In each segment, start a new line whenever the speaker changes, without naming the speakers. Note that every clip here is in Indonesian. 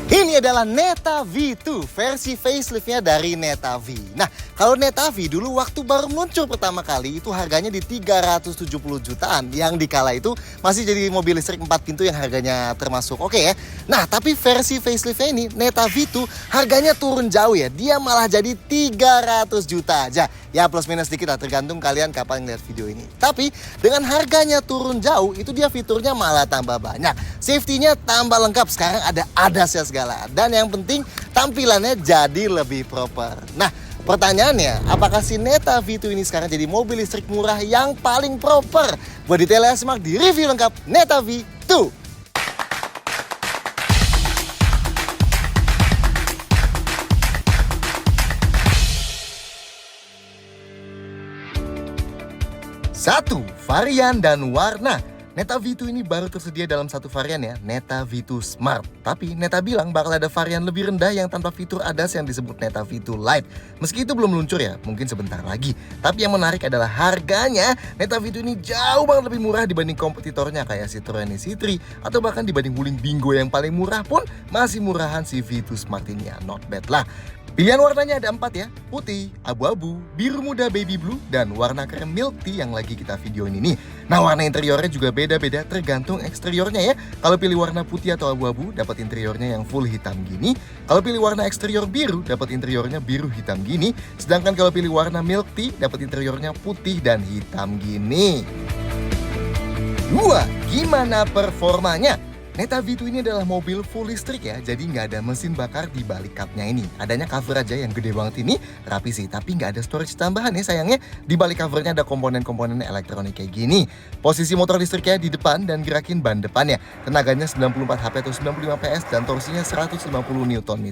Ini adalah Neta V2, versi faceliftnya dari Neta V. Nah, kalau Neta V dulu waktu baru muncul pertama kali itu harganya di 370 jutaan. Yang dikala itu masih jadi mobil listrik 4 pintu yang harganya termasuk oke ya. Nah, tapi versi faceliftnya ini, Neta V2 harganya turun jauh ya. Dia malah jadi 300 juta aja. Ya plus minus dikit lah, tergantung kalian kapan ngeliat video ini. Tapi dengan harganya turun jauh, itu dia fiturnya malah tambah banyak. Safety-nya tambah lengkap, sekarang ada ADAS ya segala. Dan yang penting tampilannya jadi lebih proper. Nah, pertanyaannya, apakah si Neta V2 ini sekarang jadi mobil listrik murah yang paling proper? Buat detailnya simak di review lengkap Neta V2. Satu, varian dan warna. Neta V2 ini baru tersedia dalam satu varian ya, Neta V2 Smart. Tapi Neta bilang bakal ada varian lebih rendah yang tanpa fitur ADAS yang disebut Neta V2 Lite. Meski itu belum meluncur ya, mungkin sebentar lagi. Tapi yang menarik adalah harganya. Neta V2 ini jauh banget lebih murah dibanding kompetitornya kayak Citroen C3 atau bahkan dibanding Wuling Bingo yang paling murah pun masih murahan si V2 Smart ini ya, not bad lah. Pilihan warnanya ada 4 ya, putih, abu-abu, biru muda baby blue, dan warna krem milk tea yang lagi kita videoin ini. Nah, warna interiornya juga beda-beda tergantung eksteriornya ya. Kalau pilih warna putih atau abu-abu, dapat interiornya yang full hitam gini. Kalau pilih warna eksterior biru, dapat interiornya biru hitam gini. Sedangkan kalau pilih warna milk tea, dapat interiornya putih dan hitam gini. 2. Gimana performanya? Neta V2 ini adalah mobil full listrik ya, jadi nggak ada mesin bakar di balik cupnya ini. Adanya cover aja yang gede banget ini, rapi sih, tapi nggak ada storage tambahan ya sayangnya. Di balik covernya ada komponen-komponen elektronik kayak gini. Posisi motor listriknya di depan dan gerakin ban depannya. Tenaganya 94 HP atau 95 PS dan torsinya 150 Nm.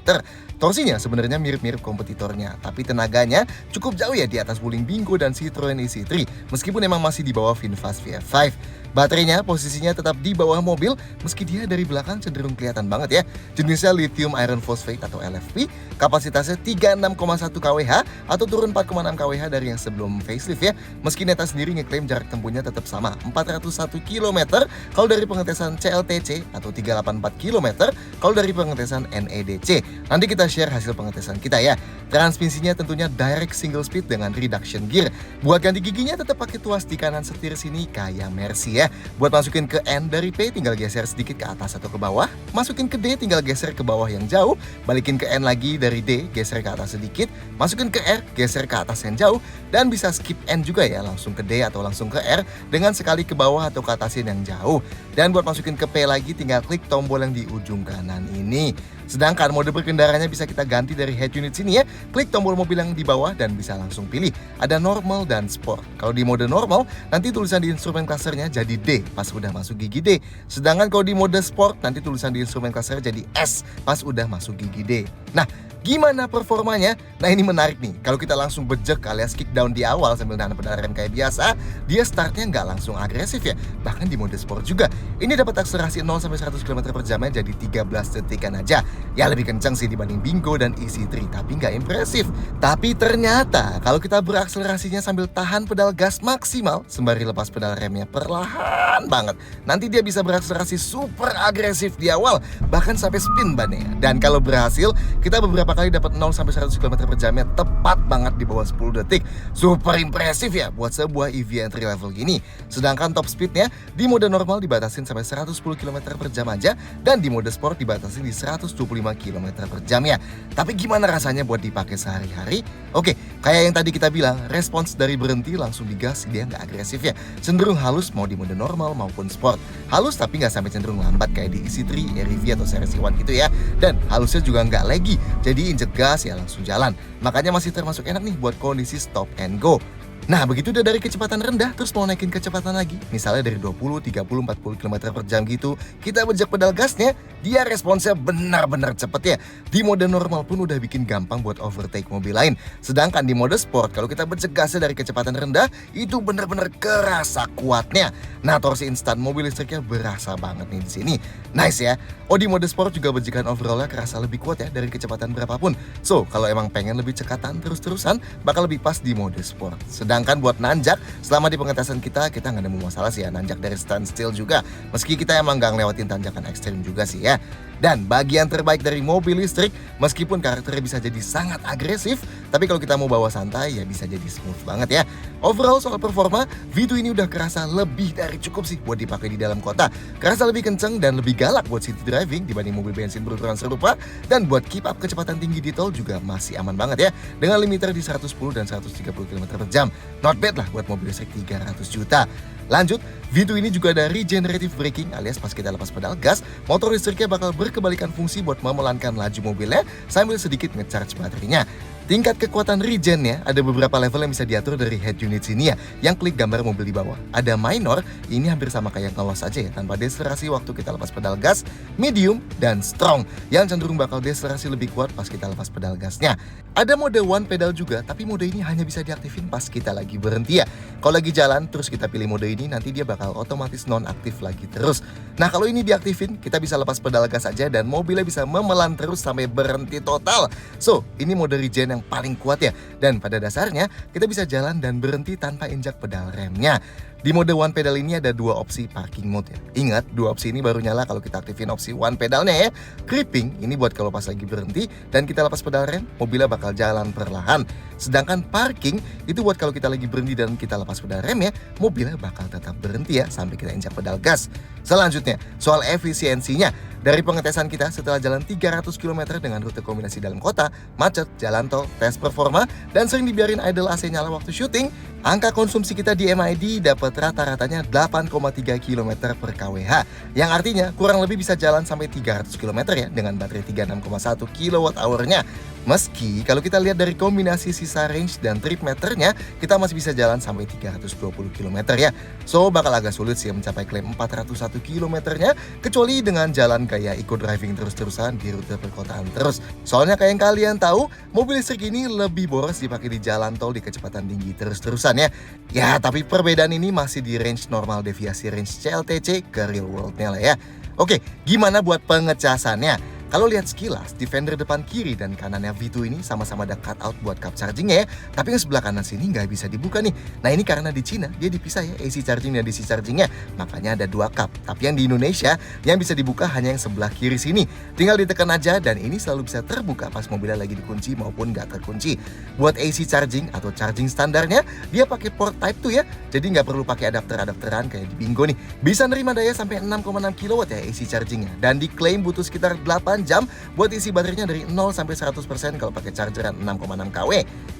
Torsinya sebenarnya mirip-mirip kompetitornya, tapi tenaganya cukup jauh ya di atas Wuling Bingo dan Citroen C3, meskipun emang masih di bawah VinFast VF5. Baterainya posisinya tetap di bawah mobil, meski dia dari belakang cenderung kelihatan banget ya. Jenisnya lithium iron phosphate atau LFP, kapasitasnya 36,1 kWh atau turun 4,6 kWh dari yang sebelum facelift ya. Meski Neta sendiri ngeklaim jarak tempuhnya tetap sama, 401 km kalau dari pengetesan CLTC atau 384 km kalau dari pengetesan NEDC. Nanti kita share hasil pengetesan kita ya. Transmisinya tentunya direct single speed dengan reduction gear. Buat ganti giginya tetap pakai tuas di kanan setir sini kayak Mercy ya. Buat masukin ke N dari P tinggal geser sedikit ke atas atau ke bawah. Masukin ke D tinggal geser ke bawah yang jauh. Balikin ke N lagi dari D, geser ke atas sedikit. Masukin ke R, geser ke atas yang jauh. Dan bisa skip N juga ya, langsung ke D atau langsung ke R dengan sekali ke bawah atau ke atasin yang jauh. Dan buat masukin ke P lagi tinggal klik tombol yang di ujung kanan ini. Sedangkan mode berkendaranya bisa kita ganti dari head unit sini ya. Klik tombol mobil yang di bawah dan bisa langsung pilih. Ada normal dan sport. Kalau di mode normal, nanti tulisan di instrumen clusternya jadi D pas udah masuk gigi D. Sedangkan kalau di mode sport, nanti tulisan di instrumen cluster jadi S pas udah masuk gigi D. Nah, gimana performanya? Nah, ini menarik nih. Kalau kita langsung bejek alias kick down di awal sambil nahan pedal rem kayak biasa, dia startnya nggak langsung agresif ya. Bahkan di mode sport juga. Ini dapat akselerasi 0-100 km per jamnya jadi 13 detikan aja. Ya lebih kencang sih dibanding Bingo dan EC3, tapi nggak impresif. Tapi ternyata kalau kita berakselerasinya sambil tahan pedal gas maksimal sembari lepas pedal remnya perlahan banget, nanti dia bisa berakselerasi super agresif di awal, bahkan sampai spin bannya. Dan kalau berhasil, kita beberapa kali dapat 0-100 km per jamnya tepat banget di bawah 10 detik. Super impresif ya buat sebuah EV entry level gini. Sedangkan top speednya di mode normal dibatasin sampai 110 km per jam aja, dan di mode sport dibatasin di 125 km per jam ya. Tapi gimana rasanya buat dipakai sehari-hari? Oke, kayak yang tadi kita bilang, respons dari berhenti langsung digas dia nggak agresif ya. Cenderung halus mau di mode normal maupun sport. Halus tapi nggak sampai cenderung lambat kayak di EC3, REV atau Series 1 gitu ya. Dan halusnya juga nggak laggy, jadi injek gas ya langsung jalan. Makanya masih termasuk enak nih buat kondisi stop and go. Nah, begitu udah dari kecepatan rendah, terus mau naikin kecepatan lagi. Misalnya dari 20, 30, 40 km per jam gitu, kita bejek pedal gasnya, dia responsnya benar-benar cepet ya. Di mode normal pun udah bikin gampang buat overtake mobil lain. Sedangkan di mode sport, kalau kita bergegasnya dari kecepatan rendah, itu benar-benar kerasa kuatnya. Nah, torsi instan mobil listriknya berasa banget nih di sini. Nice ya. Oh, di mode sport juga bejikan overallnya kerasa lebih kuat ya dari kecepatan berapapun. So, kalau emang pengen lebih cekatan terus-terusan, bakal lebih pas di mode sport. Sedangkan buat nanjak, selama di pengetesan kita nggak ada masalah sih ya nanjak dari standstill juga. Meski kita emang nggak ngelewatin tanjakan ekstrim juga sih ya. Dan bagian terbaik dari mobil listrik, meskipun karakternya bisa jadi sangat agresif, tapi kalau kita mau bawa santai ya bisa jadi smooth banget ya. Overall soal performa, V2 ini udah kerasa lebih dari cukup sih buat dipakai di dalam kota. Kerasa lebih kenceng dan lebih galak buat city driving dibanding mobil bensin berukuran serupa. Dan buat keep up kecepatan tinggi di tol juga masih aman banget ya. Dengan limiter di 110 dan 130 km/jam. Not bad lah buat mobil listrik 300 juta. Lanjut, V2 ini juga ada regenerative braking alias pas kita lepas pedal gas, motor listriknya bakal berkebalikan fungsi buat memelankan laju mobilnya sambil sedikit nge-charge baterainya. Tingkat kekuatan regennya ada beberapa level yang bisa diatur dari head unit sini ya, yang klik gambar mobil di bawah. Ada minor, ini hampir sama kayak ngelos aja ya, tanpa deselerasi waktu kita lepas pedal gas, medium, dan strong, yang cenderung bakal deselerasi lebih kuat pas kita lepas pedal gasnya. Ada mode one pedal juga, tapi mode ini hanya bisa diaktifin pas kita lagi berhenti ya. Kalau lagi jalan, terus kita pilih mode ini, nanti dia bakal otomatis non-aktif lagi terus. Nah, kalau ini diaktifin, kita bisa lepas pedal gas aja dan mobilnya bisa memelan terus sampai berhenti total. So, ini mode regen yang paling kuat ya. Dan pada dasarnya, kita bisa jalan dan berhenti tanpa injak pedal remnya. Di mode one pedal ini ada dua opsi parking mode ya. Ingat, dua opsi ini baru nyala kalau kita aktifin opsi one pedalnya ya. Creeping, ini buat kalau pas lagi berhenti dan kita lepas pedal rem, mobilnya bakal jalan perlahan. Sedangkan parking, itu buat kalau kita lagi berhenti dan kita lepas pedal rem ya, mobilnya bakal tetap berhenti ya sampai kita injak pedal gas. Selanjutnya, soal efisiensinya. Dari pengetesan kita setelah jalan 300 km dengan rute kombinasi dalam kota, macet, jalan tol, tes performa, dan sering dibiarin idle AC nyala waktu syuting, angka konsumsi kita di MID dapat rata-ratanya 8,3 km per kWh, yang artinya kurang lebih bisa jalan sampai 300 km ya dengan baterai 36,1 kWh-nya. Meski kalau kita lihat dari kombinasi sisa range dan trip meternya, kita masih bisa jalan sampai 320 km ya. So bakal agak sulit sih mencapai klaim 401 km-nya, kecuali dengan jalan kayak eco driving terus-terusan di rute perkotaan terus. Soalnya kayak yang kalian tahu, mobil listrik ini lebih boros dipakai di jalan tol di kecepatan tinggi terus-terusan ya. Ya, tapi perbedaan ini masih di range normal deviasi range CLTC ke real world-nya lah ya. Oke, gimana buat pengecasannya? Kalau lihat sekilas, di fender depan kiri dan kanannya V2 ini sama-sama ada cutout buat cup chargingnya ya. Tapi yang sebelah kanan sini nggak bisa dibuka nih. Nah, ini karena di Cina dia dipisah ya AC charging dan DC chargingnya. Makanya ada dua cup. Tapi yang di Indonesia yang bisa dibuka hanya yang sebelah kiri sini. Tinggal ditekan aja dan ini selalu bisa terbuka pas mobilnya lagi dikunci maupun nggak terkunci. Buat AC charging atau charging standarnya, dia pakai port type 2 ya. Jadi nggak perlu pakai adapter-adapteran kayak di Bingo nih. Bisa nerima daya sampai 6,6 kW ya AC chargingnya. Dan diklaim butuh sekitar 8 jam buat isi baterainya dari 0 sampai 100% kalau pakai chargeran 6,6 kW.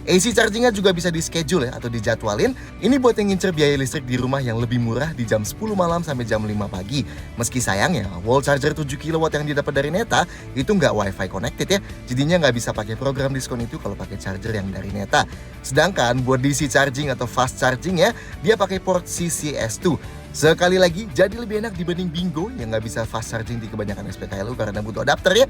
AC chargingnya juga bisa di schedule ya atau dijadwalin. Ini buat yang ngincer biaya listrik di rumah yang lebih murah di jam 10 malam sampai jam 5 pagi. Meski sayangnya wall charger 7 kW yang didapat dari Neta itu nggak wifi connected ya. Jadinya nggak bisa pakai program diskon itu kalau pakai charger yang dari Neta. Sedangkan buat DC charging atau fast charging ya, dia pakai port CCS2. Sekali lagi, jadi lebih enak dibanding Bingo yang nggak bisa fast charging di kebanyakan SPKLU karena butuh adapter ya.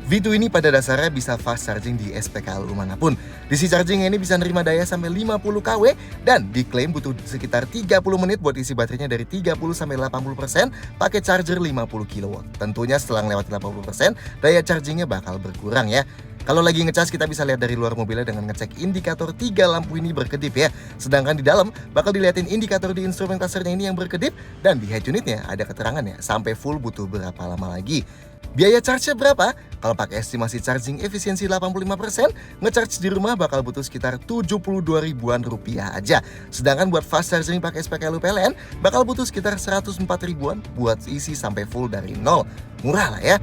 V2 ini pada dasarnya bisa fast charging di SPKLU manapun. DC charging ini bisa nerima daya sampai 50 kW dan diklaim butuh sekitar 30 menit buat isi baterainya dari 30 sampai 80% pakai charger 50 kW. Tentunya setelah lewat 80%, daya chargingnya bakal berkurang ya. Kalau lagi ngecas kita bisa lihat dari luar mobilnya dengan ngecek indikator 3 lampu ini berkedip ya. Sedangkan di dalam bakal dilihatin indikator di instrumen klasernya ini yang berkedip dan di head unitnya ada keterangannya sampai full butuh berapa lama lagi. Biaya charge-nya berapa? Kalau pakai estimasi charging efisiensi 85%, ngecharge di rumah bakal butuh sekitar 72 ribuan rupiah aja. Sedangkan buat fast charging pakai SPKLU PLN bakal butuh sekitar 104 ribuan buat isi sampai full dari nol. Murah lah ya.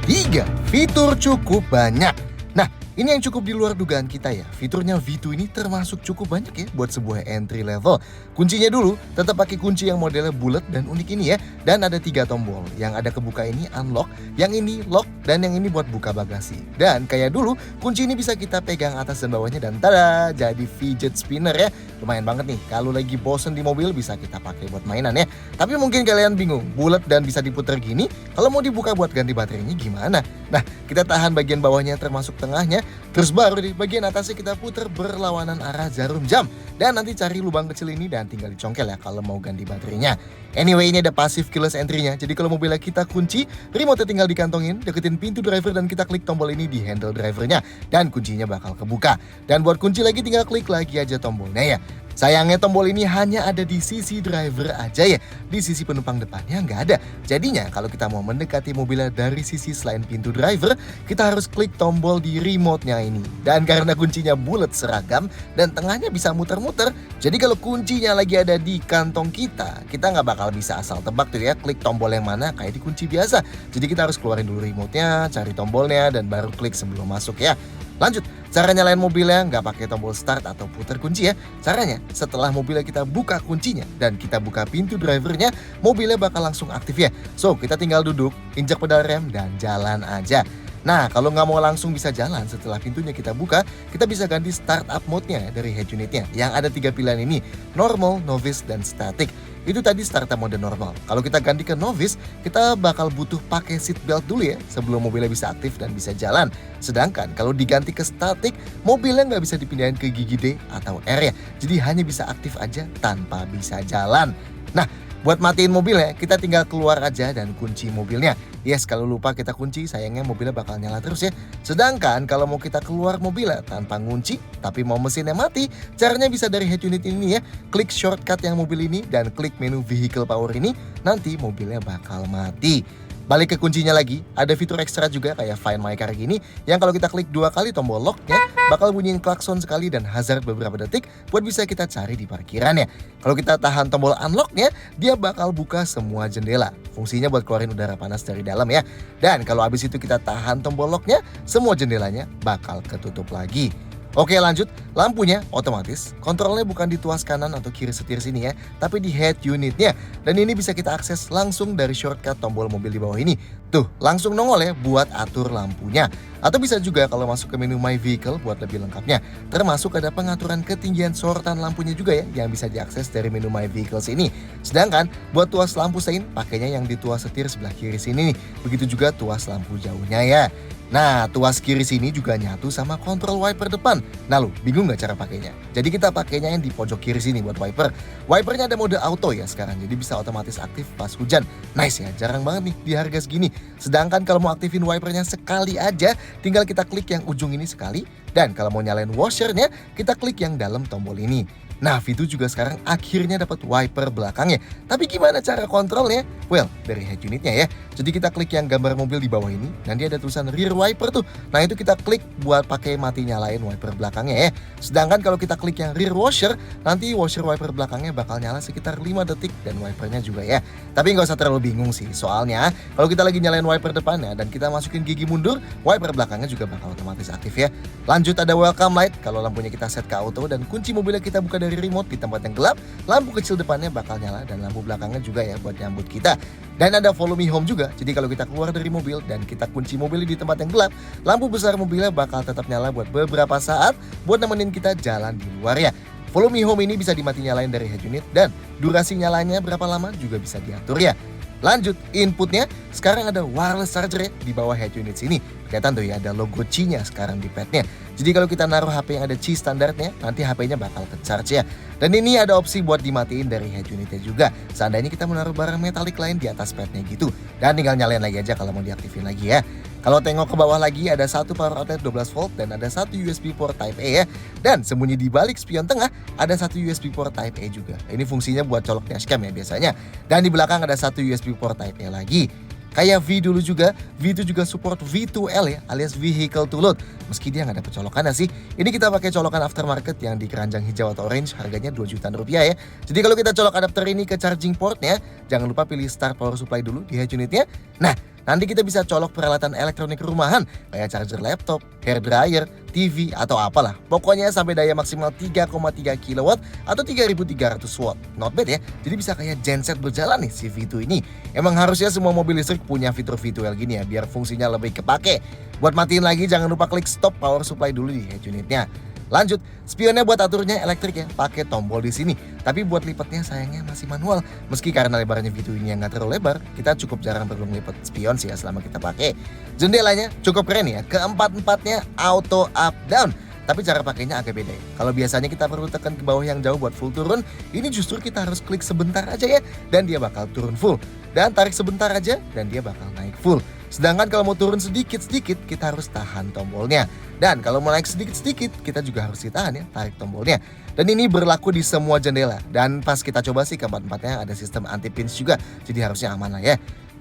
3. Fitur cukup banyak. Nah, Ini yang cukup di luar dugaan kita ya. Fiturnya V2 ini termasuk cukup banyak ya buat sebuah entry level. Kuncinya dulu tetap pakai kunci yang modelnya bulat dan unik ini ya. Dan ada 3 tombol. Yang ada kebuka ini unlock, yang ini lock, dan yang ini buat buka bagasi. Dan kayak dulu, kunci ini bisa kita pegang atas dan bawahnya dan tada, jadi fidget spinner ya. Lumayan banget nih, kalau lagi bosen di mobil bisa kita pakai buat mainan ya. Tapi mungkin kalian bingung, bulat dan bisa diputar gini, kalau mau dibuka buat ganti baterainya gimana? Nah, kita tahan bagian bawahnya termasuk tengahnya. Terus baru di bagian atasnya kita putar berlawanan arah jarum jam. Dan nanti cari lubang kecil ini dan tinggal dicongkel ya kalau mau ganti baterainya. Anyway, ini ada passive keyless entry-nya. Jadi kalau mobilnya kita kunci, remote tinggal dikantongin, deketin pintu driver dan kita klik tombol ini di handle drivernya. Dan kuncinya bakal kebuka. Dan buat kunci lagi tinggal klik lagi aja tombolnya ya. Sayangnya tombol ini hanya ada di sisi driver aja ya. Di sisi penumpang depannya nggak ada. Jadinya kalau kita mau mendekati mobilnya dari sisi selain pintu driver, kita harus klik tombol di remote-nya ini. Dan karena kuncinya bulat seragam dan tengahnya bisa muter-muter, jadi kalau kuncinya lagi ada di kantong kita nggak bakal bisa asal tebak tuh ya klik tombol yang mana kayak di kunci biasa. Jadi kita harus keluarin dulu remote-nya, cari tombolnya, dan baru klik sebelum masuk ya. Lanjut, cara nyalain mobilnya nggak pakai tombol start atau putar kunci ya. Caranya, setelah mobilnya kita buka kuncinya dan kita buka pintu drivernya, mobilnya bakal langsung aktif ya. So, kita tinggal duduk, injak pedal rem, dan jalan aja. Nah, kalau nggak mau langsung bisa jalan setelah pintunya kita buka, kita bisa ganti startup mode-nya dari head unitnya. Yang ada 3 pilihan ini, normal, novice, dan static. Itu tadi startup mode normal. Kalau kita ganti ke novice, kita bakal butuh pakai seat belt dulu ya sebelum mobilnya bisa aktif dan bisa jalan. Sedangkan kalau diganti ke static, mobilnya nggak bisa dipindahin ke gigi D atau R ya. Jadi hanya bisa aktif aja tanpa bisa jalan. Nah, buat matiin mobilnya, kita tinggal keluar aja dan kunci mobilnya. Yes, kalau lupa kita kunci, sayangnya mobilnya bakal nyala terus ya. Sedangkan kalau mau kita keluar mobilnya tanpa ngunci, tapi mau mesinnya mati, caranya bisa dari head unit ini ya. Klik shortcut yang mobil ini dan klik menu vehicle power ini, nanti mobilnya bakal mati. Balik ke kuncinya lagi, ada fitur ekstra juga kayak Find My Car gini, yang kalau kita klik 2 kali tombol locknya, bakal bunyiin klakson sekali dan hazard beberapa detik buat bisa kita cari di parkirannya. Kalau kita tahan tombol unlocknya, dia bakal buka semua jendela. Fungsinya buat keluarin udara panas dari dalam ya. Dan kalau habis itu kita tahan tombol locknya, semua jendelanya bakal ketutup lagi. Oke, lanjut, lampunya otomatis, kontrolnya bukan di tuas kanan atau kiri setir sini ya, tapi di head unitnya. Dan ini bisa kita akses langsung dari shortcut tombol mobil di bawah ini. Tuh, langsung nongol ya buat atur lampunya. Atau bisa juga kalau masuk ke menu My Vehicle buat lebih lengkapnya. Termasuk ada pengaturan ketinggian sorotan lampunya juga ya, yang bisa diakses dari menu My Vehicles ini. Sedangkan buat tuas lampu sein, pakainya yang di tuas setir sebelah kiri sini nih. Begitu juga tuas lampu jauhnya ya. Nah, tuas kiri sini juga nyatu sama kontrol wiper depan. Nah lu, bingung nggak cara pakainya? Jadi kita pakainya yang di pojok kiri sini buat wiper. Wipernya ada mode auto ya sekarang, jadi bisa otomatis aktif pas hujan. Nice ya, jarang banget nih di harga segini. Sedangkan kalau mau aktifin wipernya sekali aja, tinggal kita klik yang ujung ini sekali. Dan kalau mau nyalain washernya, kita klik yang dalam tombol ini. Nah, V2 juga sekarang akhirnya dapat wiper belakangnya. Tapi gimana cara kontrolnya? Well, dari head unitnya ya. Jadi kita klik yang gambar mobil di bawah ini, nanti ada tulisan rear wiper tuh. Nah, itu kita klik buat pakai mati nyalain wiper belakangnya ya. Sedangkan kalau kita klik yang rear washer, nanti washer wiper belakangnya bakal nyala sekitar 5 detik dan wipernya juga ya. Tapi nggak usah terlalu bingung sih, soalnya kalau kita lagi nyalain wiper depannya dan kita masukin gigi mundur, wiper belakangnya juga bakal otomatis aktif ya. Lanjut, ada welcome light. Kalau lampunya kita set ke auto dan kunci mobilnya kita buka dari remote di tempat yang gelap, lampu kecil depannya bakal nyala dan lampu belakangnya juga ya buat nyambut kita. Dan ada follow me home juga. Jadi kalau kita keluar dari mobil dan kita kunci mobilnya di tempat yang gelap, lampu besar mobilnya bakal tetap nyala buat beberapa saat buat nemenin kita jalan di luar ya. Follow me home ini bisa dimati nyalain dari head unit dan durasi nyalanya berapa lama juga bisa diatur ya. Lanjut, inputnya sekarang ada wireless charger ya di bawah head unit sini. Kelihatan tuh ya ada logo Qi-nya sekarang di padnya. Jadi kalau kita naruh HP yang ada Qi standarnya, nanti HP-nya bakal ke-charge ya. Dan ini ada opsi buat dimatiin dari head unitnya juga. Seandainya kita menaruh barang metalik lain di atas padnya gitu. Dan tinggal nyalain lagi aja kalau mau diaktifin lagi ya. Kalau tengok ke bawah lagi ada satu power outlet 12 volt dan ada satu USB port Type A ya. Dan sembunyi di balik spion tengah ada satu USB port Type A juga. Ini fungsinya buat colok dashcam ya biasanya. Dan di belakang ada satu USB port Type A lagi. Kayak V dulu juga, V itu juga support V2L ya, alias Vehicle to Load. Meski dia nggak ada colokannya sih. Ini kita pakai colokan aftermarket yang di keranjang hijau atau orange, harganya 2 jutaan rupiah ya. Jadi kalau kita colok adapter ini ke charging portnya, jangan lupa pilih start power supply dulu di head unitnya. Nah, Nanti kita bisa colok peralatan elektronik rumahan kayak charger laptop, hair dryer, TV, atau apalah. Pokoknya sampai daya maksimal 3,3 kW atau 3300 watt. Not bad ya, jadi bisa kayak genset berjalan nih si V2 ini. Emang harusnya semua mobil listrik punya fitur V2L gini ya, biar fungsinya lebih kepake. Buat matiin lagi jangan lupa klik stop power supply dulu di head unitnya. Lanjut, spionnya buat aturnya elektrik ya, pakai tombol di sini. Tapi buat lipatnya sayangnya masih manual. Meski karena lebarnya V2 ini yang nggak terlalu lebar, kita cukup jarang perlu ngelipat spion sih ya selama kita pakai. Jendelanya cukup keren ya, keempat-empatnya auto up down. Tapi cara pakainya agak beda ya. Kalau biasanya kita perlu tekan ke bawah yang jauh buat full turun, ini justru kita harus klik sebentar aja ya, dan dia bakal turun full. Dan tarik sebentar aja, dan dia bakal naik full. Sedangkan kalau mau turun sedikit-sedikit, kita harus tahan tombolnya. Dan kalau mau naik sedikit-sedikit, kita juga harus ditahan ya, tarik tombolnya. Dan ini berlaku di semua jendela. Dan pas kita coba sih keempat-empatnya ada sistem anti-pinch juga, jadi harusnya aman lah ya.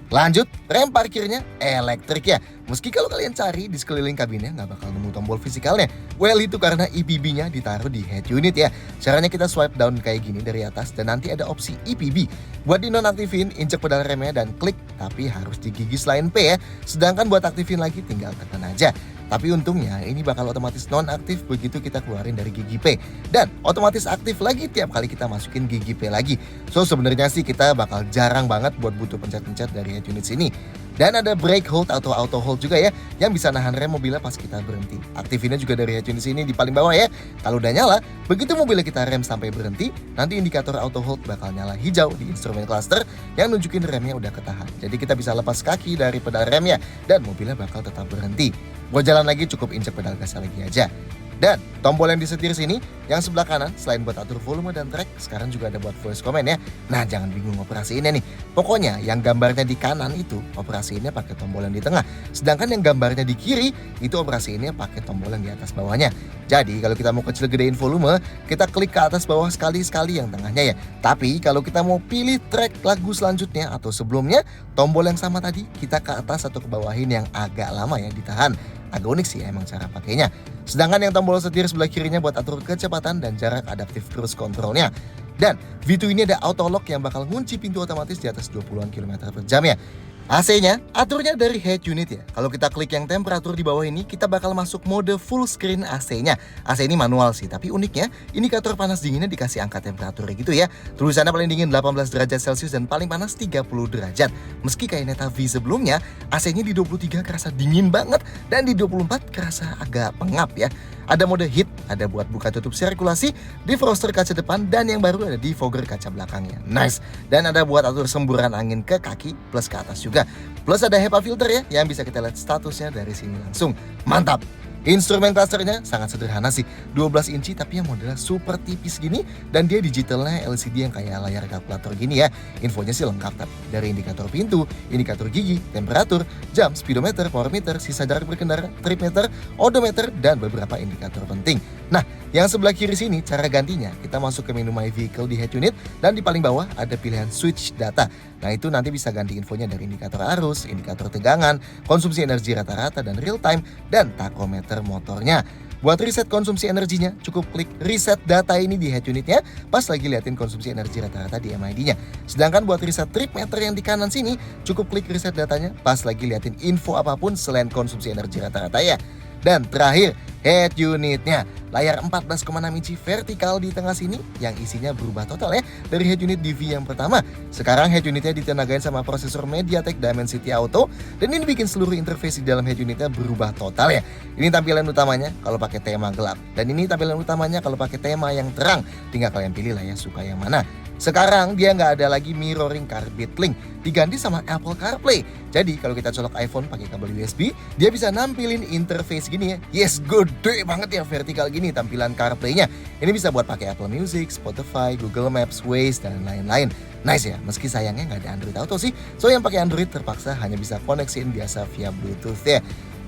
Lanjut, rem parkirnya elektrik ya. Meski kalau kalian cari di sekeliling kabinnya nggak bakal nemu tombol fisikalnya. Well, itu karena EPB-nya ditaruh di head unit ya. Caranya kita swipe down kayak gini dari atas dan nanti ada opsi EPB. Buat dinonaktifin, injek pedal remnya dan klik, tapi harus digigis line P ya. Sedangkan buat aktifin lagi tinggal tekan aja. Tapi untungnya ini bakal otomatis non-aktif begitu kita keluarin dari gigi P. Dan otomatis aktif lagi tiap kali kita masukin gigi P lagi. So sebenarnya sih kita bakal jarang banget buat butuh pencet-pencet dari head unit sini. Dan ada brake hold atau auto hold juga ya, yang bisa nahan rem mobilnya pas kita berhenti. Aktifinnya juga dari head unit sini di paling bawah ya. Kalau udah nyala, begitu mobilnya kita rem sampai berhenti, nanti indikator auto hold bakal nyala hijau di instrumen cluster yang nunjukin remnya udah ketahan. Jadi kita bisa lepas kaki dari pedal remnya dan mobilnya bakal tetap berhenti. Buat jalan lagi cukup injek pedal gasnya lagi aja. Dan tombol yang disetir sini, yang sebelah kanan selain buat atur volume dan track, sekarang juga ada buat voice command ya. Nah jangan bingung operasiinnya nih. Pokoknya yang gambarnya di kanan itu operasiinnya pakai tombol yang di tengah. Sedangkan yang gambarnya di kiri itu operasiinnya pakai tombol yang di atas bawahnya. Jadi kalau kita mau kecil gedein volume, kita klik ke atas bawah sekali-sekali yang tengahnya ya. Tapi kalau kita mau pilih track lagu selanjutnya atau sebelumnya, tombol yang sama tadi kita ke atas atau ke bawahin yang agak lama ya ditahan. Agak unik sih emang cara pakainya. Sedangkan yang tombol setir sebelah kirinya buat atur kecepatan dan jarak adaptif cruise controlnya. Dan V2 ini ada auto lock yang bakal ngunci pintu otomatis di atas 20-an km per jam ya. AC-nya aturnya dari head unit ya. Kalau kita klik yang temperatur di bawah ini, kita bakal masuk mode full screen AC-nya. AC ini manual sih, tapi uniknya indikator panas dinginnya dikasih angka temperaturnya gitu ya. Tulisannya paling dingin 18 derajat Celcius dan paling panas 30 derajat. Meski kayak Neta V sebelumnya, AC-nya di 23 kerasa dingin banget dan di 24 kerasa agak pengap ya. Ada mode heat, ada buat buka tutup sirkulasi, defroster kaca depan, dan yang baru ada defogger kaca belakangnya. Nice. Dan ada buat atur semburan angin ke kaki plus ke atas juga. Plus ada HEPA filter ya, yang bisa kita lihat statusnya dari sini langsung. Mantap! Instrumen clusternya sangat sederhana sih, 12 inci tapi yang modelnya super tipis gini, dan dia digitalnya LCD yang kayak layar kalkulator gini ya. Infonya sih lengkap tapi dari indikator pintu, indikator gigi, temperatur, jam, speedometer, power meter, sisa jarak berkendara, trip meter, odometer, dan beberapa indikator penting. Nah, yang sebelah kiri sini cara gantinya, kita masuk ke menu My Vehicle di head unit dan di paling bawah ada pilihan switch data. Nah itu nanti bisa ganti infonya dari indikator arus, indikator tegangan, konsumsi energi rata-rata dan real time, dan tachometer motornya. Buat reset konsumsi energinya, cukup klik reset data ini di head unitnya pas lagi liatin konsumsi energi rata-rata di MID-nya. Sedangkan buat reset trip meter yang di kanan sini, cukup klik reset datanya pas lagi liatin info apapun selain konsumsi energi rata-rata ya. Dan terakhir, head unitnya. Layar 14,6 inci vertikal di tengah sini yang isinya berubah total ya dari head unit DV yang pertama. Sekarang head unitnya ditenagain sama prosesor MediaTek Dimensity Auto dan ini bikin seluruh interface di dalam head unitnya berubah total ya. Ini tampilan utamanya kalau pakai tema gelap dan ini tampilan utamanya kalau pakai tema yang terang. Tinggal kalian pilih lah ya suka yang mana. Sekarang dia nggak ada lagi mirroring Carbide Link, diganti sama Apple CarPlay. Jadi kalau kita colok iPhone pakai kabel USB, dia bisa nampilin interface gini ya. Yes, gede banget ya vertikal gini tampilan CarPlay-nya. Ini bisa buat pakai Apple Music, Spotify, Google Maps, Waze, dan lain-lain. Nice ya, meski sayangnya nggak ada Android Auto sih. So yang pakai Android terpaksa hanya bisa koneksiin biasa via Bluetooth ya.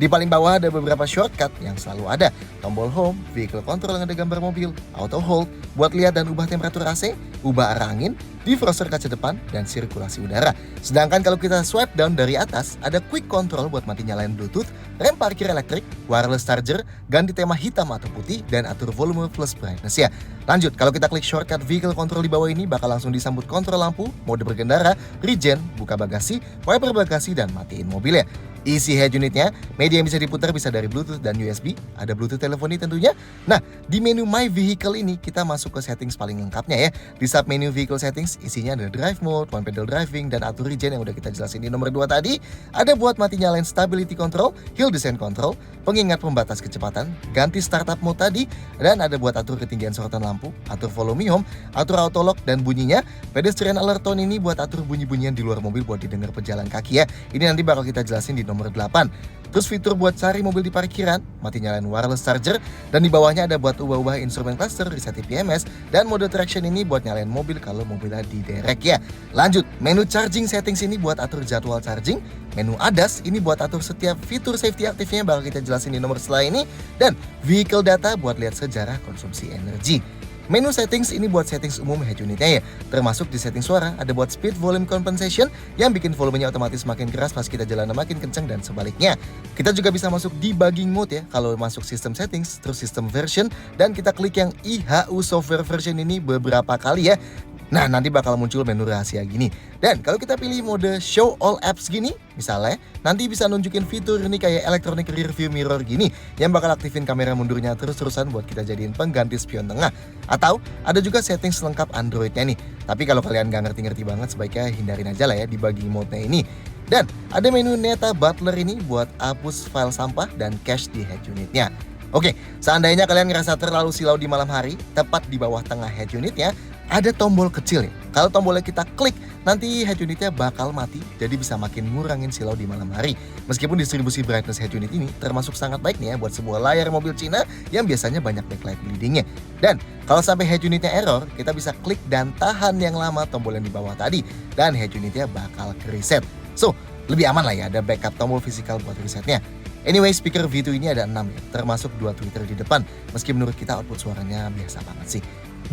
Di paling bawah ada beberapa shortcut yang selalu ada. Tombol home, vehicle control yang ada gambar mobil, auto hold, buat lihat dan ubah temperatur AC, ubah arah angin, defroster kaca depan, dan sirkulasi udara. Sedangkan kalau kita swipe down dari atas, ada quick control buat mati nyalain Bluetooth, rem parkir elektrik, wireless charger, ganti tema hitam atau putih, dan atur volume plus brightness ya. Lanjut, kalau kita klik shortcut vehicle control di bawah ini bakal langsung disambut kontrol lampu, mode berkendara, regen, buka bagasi, wiper bagasi, dan matiin mobil ya. Isi head unitnya, media yang bisa diputar bisa dari Bluetooth dan USB, ada Bluetooth teleponi tentunya. Nah, di menu My Vehicle ini kita masuk ke settings paling lengkapnya ya. Di sub menu Vehicle Settings isinya ada drive mode, one pedal driving, dan atur regen yang udah kita jelasin di nomor 2 tadi. Ada buat mati nyalain stability control, hill descent control, pengingat pembatas kecepatan, ganti startup mode tadi, dan ada buat atur ketinggian sorotan lampu, atur volume home, atur auto lock dan bunyinya. Pedestrian alert tone ini buat atur bunyi-bunyian di luar mobil buat didengar pejalan kaki ya. Ini nanti bakal kita jelasin di nomor 8. Terus fitur buat cari mobil di parkiran, mati nyalain wireless charger, dan di bawahnya ada buat ubah-ubah instrumen cluster, reset TPMS, dan mode traction ini buat nyalain mobil kalau mobilnya diderek ya. Lanjut, menu charging settings ini buat atur jadwal charging, menu ADAS ini buat atur setiap fitur safety aktifnya bakal kita jelasin di nomor setelah ini, dan vehicle data buat lihat sejarah konsumsi energi. Menu settings ini buat settings umum head unitnya ya, termasuk di setting suara ada buat speed volume compensation yang bikin volumenya otomatis makin keras pas kita jalan makin kencang dan sebaliknya. Kita juga bisa masuk debugging mode ya, kalau masuk system settings, terus system version, dan kita klik yang IHU software version ini beberapa kali ya. Nah, nanti bakal muncul menu rahasia gini. Dan kalau kita pilih mode show all apps gini, misalnya, nanti bisa nunjukin fitur ini kayak electronic rear view mirror gini, yang bakal aktifin kamera mundurnya terus-terusan buat kita jadiin pengganti spion tengah. Atau, ada juga settings lengkap Androidnya nih. Tapi kalau kalian gak ngerti-ngerti banget, sebaiknya hindarin aja lah ya debugging mode-nya ini. Dan, ada menu Neta Butler ini buat hapus file sampah dan cache di head unitnya. Oke, seandainya kalian ngerasa terlalu silau di malam hari, tepat di bawah tengah head unitnya, ada tombol kecil ya. Kalau tombolnya kita klik, nanti head unitnya bakal mati, jadi bisa makin ngurangin silau di malam hari. Meskipun distribusi brightness head unit ini termasuk sangat baik nih ya buat sebuah layar mobil Cina yang biasanya banyak backlight bleedingnya. Dan kalau sampai head unitnya error, kita bisa klik dan tahan yang lama tombol yang di bawah tadi, dan head unitnya bakal ke reset. So, lebih aman lah ya, ada backup tombol fisikal buat resetnya. Anyway, speaker V2 ini ada 6 ya, termasuk 2 tweeter di depan. Meski menurut kita output suaranya biasa banget sih.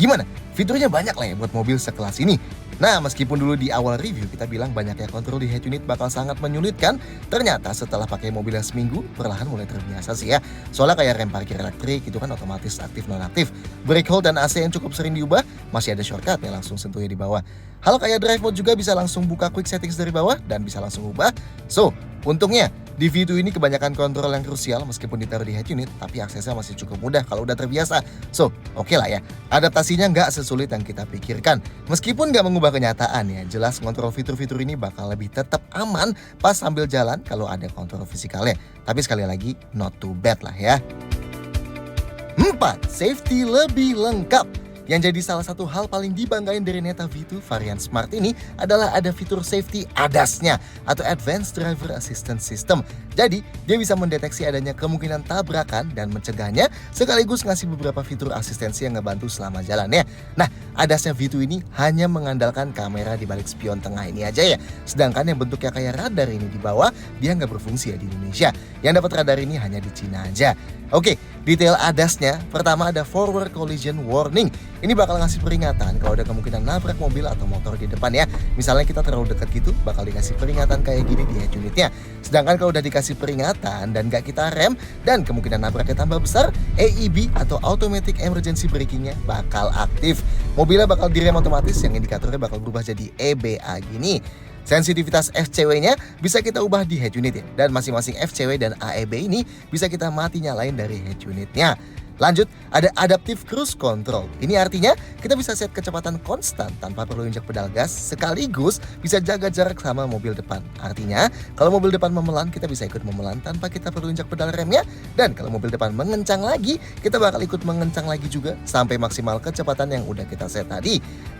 Gimana? Fiturnya banyak lah ya buat mobil sekelas ini. Nah, meskipun dulu di awal review kita bilang banyaknya kontrol di head unit bakal sangat menyulitkan, ternyata setelah pakai mobilnya seminggu, perlahan mulai terbiasa sih ya. Soalnya kayak rem parkir elektrik itu kan otomatis aktif non-aktif. Brake hold dan AC yang cukup sering diubah, masih ada shortcutnya langsung sentuhnya di bawah. Hal kayak drive mode juga bisa langsung buka quick settings dari bawah dan bisa langsung ubah. So, untungnya di V2 ini kebanyakan kontrol yang krusial meskipun ditaruh di head unit, tapi aksesnya masih cukup mudah kalau udah terbiasa. So, oke lah ya, adaptasinya nggak sesulit yang kita pikirkan. Meskipun nggak mengubah kenyataan ya, jelas kontrol fitur-fitur ini bakal lebih tetap aman pas sambil jalan kalau ada kontrol fisikalnya. Tapi sekali lagi, not too bad lah ya. 4. Safety lebih lengkap. Yang jadi salah satu hal paling dibanggain dari Neta V2 varian Smart ini adalah ada fitur safety ADAS-nya atau Advanced Driver Assistance System. Jadi, dia bisa mendeteksi adanya kemungkinan tabrakan dan mencegahnya sekaligus ngasih beberapa fitur asistensi yang ngebantu selama jalannya. Nah, ADAS-nya V2 ini hanya mengandalkan kamera di balik spion tengah ini aja ya. Sedangkan yang bentuknya kayak radar ini di bawah, dia nggak berfungsi ya di Indonesia. Yang dapat radar ini hanya di Cina aja. Oke, detail ADAS-nya, pertama ada Forward Collision Warning. Ini bakal ngasih peringatan kalau ada kemungkinan nabrak mobil atau motor di depan ya. Misalnya kita terlalu dekat gitu, bakal dikasih peringatan kayak gini di head unitnya. Sedangkan kalau udah dikasih peringatan dan gak kita rem, dan kemungkinan nabraknya tambah besar, AEB atau Automatic Emergency Braking-nya bakal aktif. Mobilnya bakal direm otomatis yang indikatornya bakal berubah jadi EBA gini. Sensitivitas FCW-nya bisa kita ubah di head unit ya. Dan masing-masing FCW dan AEB ini bisa kita mati nyalain dari head unitnya. Lanjut, ada Adaptive Cruise Control. Ini artinya kita bisa set kecepatan konstan tanpa perlu injak pedal gas, sekaligus bisa jaga jarak sama mobil depan. Artinya, kalau mobil depan memelan, kita bisa ikut memelan tanpa kita perlu injak pedal remnya. Dan kalau mobil depan mengencang lagi, kita bakal ikut mengencang lagi juga sampai maksimal kecepatan yang udah kita set tadi.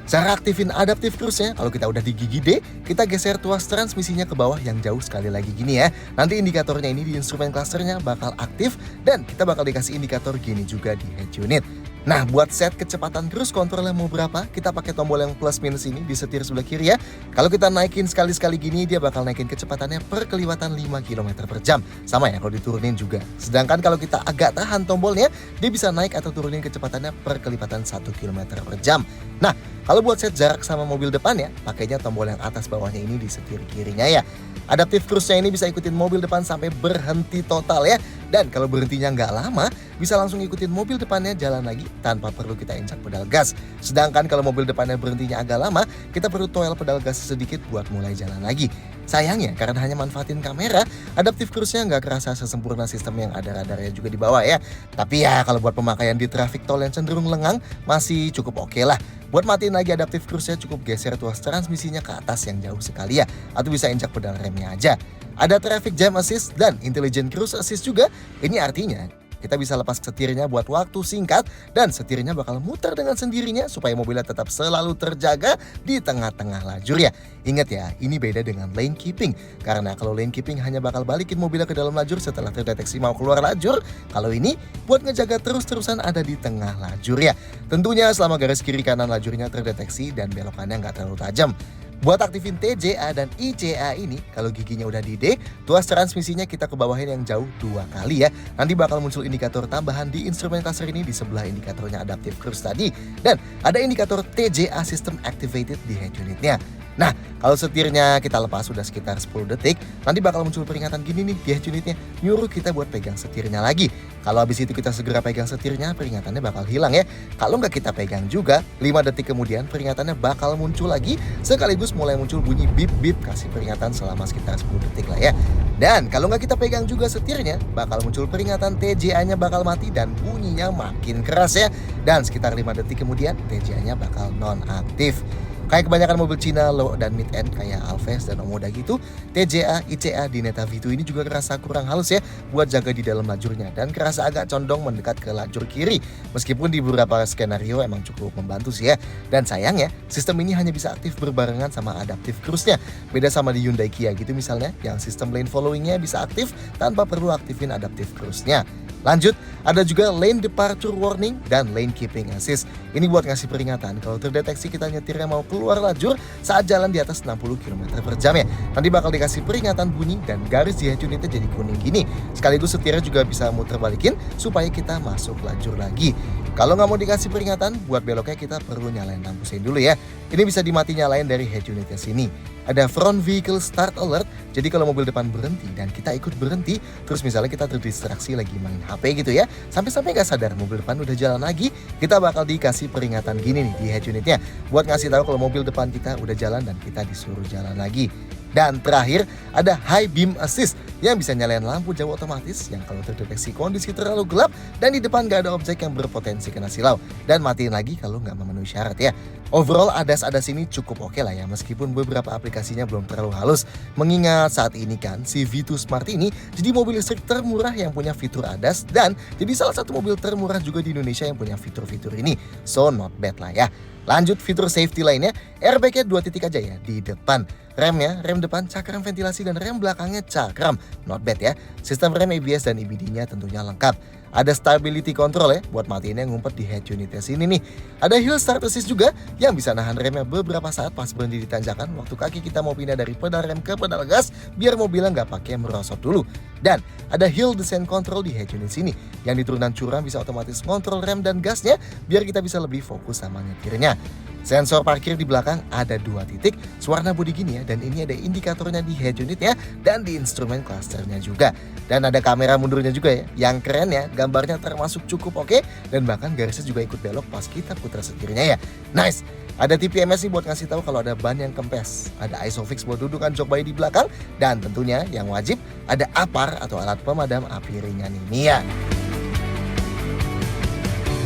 Cara aktifin Adaptive Cruise-nya, kalau kita udah di gigi D, kita geser tuas transmisinya ke bawah yang jauh sekali lagi gini ya. Nanti indikatornya ini di instrumen clusternya bakal aktif dan kita bakal dikasih indikator gini juga di head unit. Nah, buat set kecepatan cruise control yang mau berapa, kita pakai tombol yang plus minus ini di setir sebelah kiri ya. Kalau kita naikin sekali-sekali gini, dia bakal naikin kecepatannya per kelipatan 5 km per jam. Sama ya kalau diturunin juga. Sedangkan kalau kita agak tahan tombolnya, dia bisa naik atau turunin kecepatannya per kelipatan 1 km per jam. Nah, kalau buat set jarak sama mobil depan ya, pakainya tombol yang atas bawahnya ini di setir kirinya ya. Adaptive cruise-nya ini bisa ikutin mobil depan sampai berhenti total ya. Dan kalau berhentinya nggak lama, bisa langsung ikutin mobil depannya jalan lagi tanpa perlu kita injak pedal gas. Sedangkan kalau mobil depannya berhentinya agak lama, kita perlu toel pedal gas sedikit buat mulai jalan lagi. Sayangnya karena hanya manfaatin kamera, adaptive cruise-nya nggak kerasa sesempurna sistem yang ada radarnya juga di bawah ya. Tapi ya kalau buat pemakaian di traffic tol yang cenderung lengang, masih cukup oke lah. Buat matiin lagi adaptive cruise-nya cukup geser tuas transmisinya ke atas yang jauh sekali ya. Atau bisa injak pedal remnya aja. Ada traffic jam assist dan intelligent cruise assist juga. Ini artinya kita bisa lepas setirnya buat waktu singkat dan setirnya bakal muter dengan sendirinya supaya mobilnya tetap selalu terjaga di tengah-tengah lajur ya. Ingat ya, ini beda dengan lane keeping. Karena kalau lane keeping hanya bakal balikin mobilnya ke dalam lajur setelah terdeteksi mau keluar lajur. Kalau ini buat ngejaga terus-terusan ada di tengah lajur ya. Tentunya selama garis kiri kanan lajurnya terdeteksi dan belokannya nggak terlalu tajam. Buat aktifin TJA dan ICA ini, kalau giginya udah di D, tuas transmisinya kita ke bawahin yang jauh 2 kali ya. Nanti bakal muncul indikator tambahan di instrumen cluster ini di sebelah indikatornya adaptive cruise tadi. Dan ada indikator TJA system activated di head unitnya. Nah, kalau setirnya kita lepas sudah sekitar 10 detik, nanti bakal muncul peringatan gini nih di head unitnya, nyuruh kita buat pegang setirnya lagi. Kalau habis itu kita segera pegang setirnya, peringatannya bakal hilang ya. Kalau nggak kita pegang juga, 5 detik kemudian peringatannya bakal muncul lagi, sekaligus mulai muncul bunyi bip-bip kasih peringatan selama sekitar 10 detik lah ya. Dan kalau nggak kita pegang juga setirnya, bakal muncul peringatan TJA-nya bakal mati dan bunyinya makin keras ya. Dan sekitar 5 detik kemudian TJA-nya bakal non-aktif. Kayak kebanyakan mobil Cina low dan mid end kayak Alphas dan Omoda gitu, TJA, ICA di Neta V2 ini juga kerasa kurang halus ya buat jaga di dalam lajurnya dan kerasa agak condong mendekat ke lajur kiri. Meskipun di beberapa skenario emang cukup membantu sih ya. Dan sayangnya sistem ini hanya bisa aktif berbarengan sama adaptive cruise-nya. Beda sama di Hyundai Kia gitu misalnya, yang sistem lane following-nya bisa aktif tanpa perlu aktifin adaptive cruise-nya. Lanjut, ada juga lane departure warning dan lane keeping assist. Ini buat ngasih peringatan kalau terdeteksi kita nyetirnya mau keluar lajur saat jalan di atas 60 km per jam ya. Nanti bakal dikasih peringatan bunyi dan garis di head unitnya jadi kuning gini. Sekaligus setirnya juga bisa muter balikin supaya kita masuk lajur lagi. Kalau nggak mau dikasih peringatan, buat beloknya kita perlu nyalain lampu sein dulu ya. Ini bisa dimati nyalain dari head unitnya sini. Ada front vehicle start alert, jadi kalau mobil depan berhenti dan kita ikut berhenti, terus misalnya kita terdistraksi lagi main HP gitu ya, sampai-sampai nggak sadar mobil depan udah jalan lagi, kita bakal dikasih peringatan gini nih di head unitnya, buat ngasih tahu kalau mobil depan kita udah jalan dan kita disuruh jalan lagi. Dan terakhir ada high beam assist yang bisa nyalain lampu jauh otomatis yang kalau terdeteksi kondisi terlalu gelap dan di depan nggak ada objek yang berpotensi kena silau, dan matiin lagi kalau nggak memenuhi syarat ya. Overall ADAS ini cukup oke lah ya, meskipun beberapa aplikasinya belum terlalu halus. Mengingat saat ini kan si V2 Smart ini jadi mobil listrik termurah yang punya fitur ADAS dan jadi salah satu mobil termurah juga di Indonesia yang punya fitur-fitur ini. So not bad lah ya. Lanjut fitur safety lainnya, airbagnya 2 titik aja ya di depan. Remnya, rem depan, cakram ventilasi dan rem belakangnya cakram. Not bad ya. Sistem rem ABS dan EBD-nya tentunya lengkap. Ada stability control ya, buat matiin yang ngumpet di head unitnya sini nih. Ada hill start assist juga yang bisa nahan remnya beberapa saat pas berhenti di tanjakan waktu kaki kita mau pindah dari pedal rem ke pedal gas biar mobilnya nggak pakai merosot dulu. Dan ada hill descent control di head unit sini yang di turunan curam bisa otomatis kontrol rem dan gasnya biar kita bisa lebih fokus sama nyetirnya. Sensor parkir di belakang ada 2 titik, sewarna bodi gini ya, dan ini ada indikatornya di head unitnya dan di instrumen clusternya juga. Dan ada kamera mundurnya juga ya, yang keren ya, gambarnya termasuk cukup oke, dan bahkan garisnya juga ikut belok pas kita putar setirnya ya. Nice! Ada TPMS nih buat ngasih tahu kalau ada ban yang kempes, ada ISOFIX buat dudukan jok bayi di belakang, dan tentunya yang wajib ada APAR atau alat pemadam api ringan ini ya.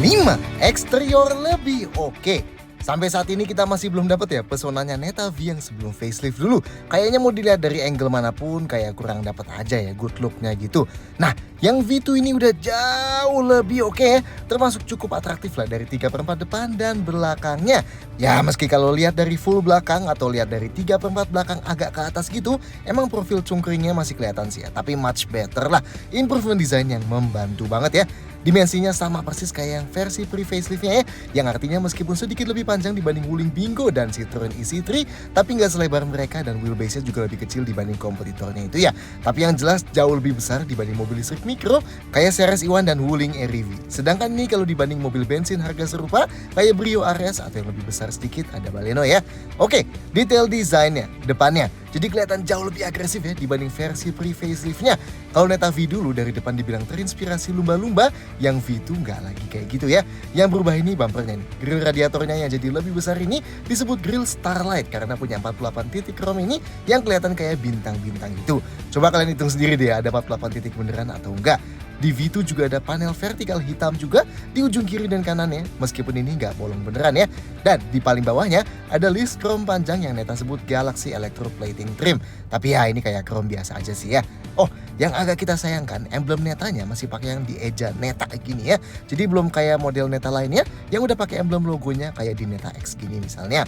5. Eksterior lebih oke. Sampai saat ini kita masih belum dapat ya pesonanya Neta V yang sebelum facelift dulu. Kayaknya mau dilihat dari angle manapun kayak kurang dapat aja ya good look-nya gitu. Nah, Yang V2 ini udah jauh lebih oke ya, termasuk cukup atraktif lah dari 3/4 depan dan belakangnya. Ya meski kalau lihat dari full belakang atau lihat dari 3/4 belakang agak ke atas gitu, emang profil cungkringnya masih kelihatan sih ya, tapi much better lah. Improvement design yang membantu banget ya. Dimensinya sama persis kayak yang versi pre-faceliftnya ya, yang artinya meskipun sedikit lebih panjang dibanding Wuling Bingo dan Citroen EC3, tapi nggak selebar mereka dan wheelbase-nya juga lebih kecil dibanding kompetitornya itu ya. Tapi yang jelas jauh lebih besar dibanding mobil listrik mikro kayak Ceres Iwan dan Wuling REV. Sedangkan ini kalau dibanding mobil bensin harga serupa kayak Brio RS atau yang lebih besar sedikit ada Baleno ya. Oke, detail desainnya, depannya. Jadi kelihatan jauh lebih agresif ya dibanding versi pre-faceliftnya. Kalau Neta V dulu dari depan dibilang terinspirasi lumba-lumba, yang V2 nggak lagi kayak gitu ya. Yang berubah ini bumpernya nih. Grill radiatornya yang jadi lebih besar ini disebut grill Starlight karena punya 48 titik chrome ini yang kelihatan kayak bintang-bintang gitu. Coba kalian hitung sendiri deh ada 48 titik beneran atau enggak. Di V2 juga ada panel vertikal hitam juga di ujung kiri dan kanannya, meskipun ini nggak bolong beneran ya. Dan di paling bawahnya ada list chrome panjang yang Neta sebut Galaxy Electroplating Trim. Tapi ya ini kayak chrome biasa aja sih ya. Oh, yang agak kita sayangkan emblem Netanya masih pakai yang dieja Neta gini ya. Jadi belum kayak model Neta lainnya yang udah pakai emblem logonya kayak di Neta X gini misalnya.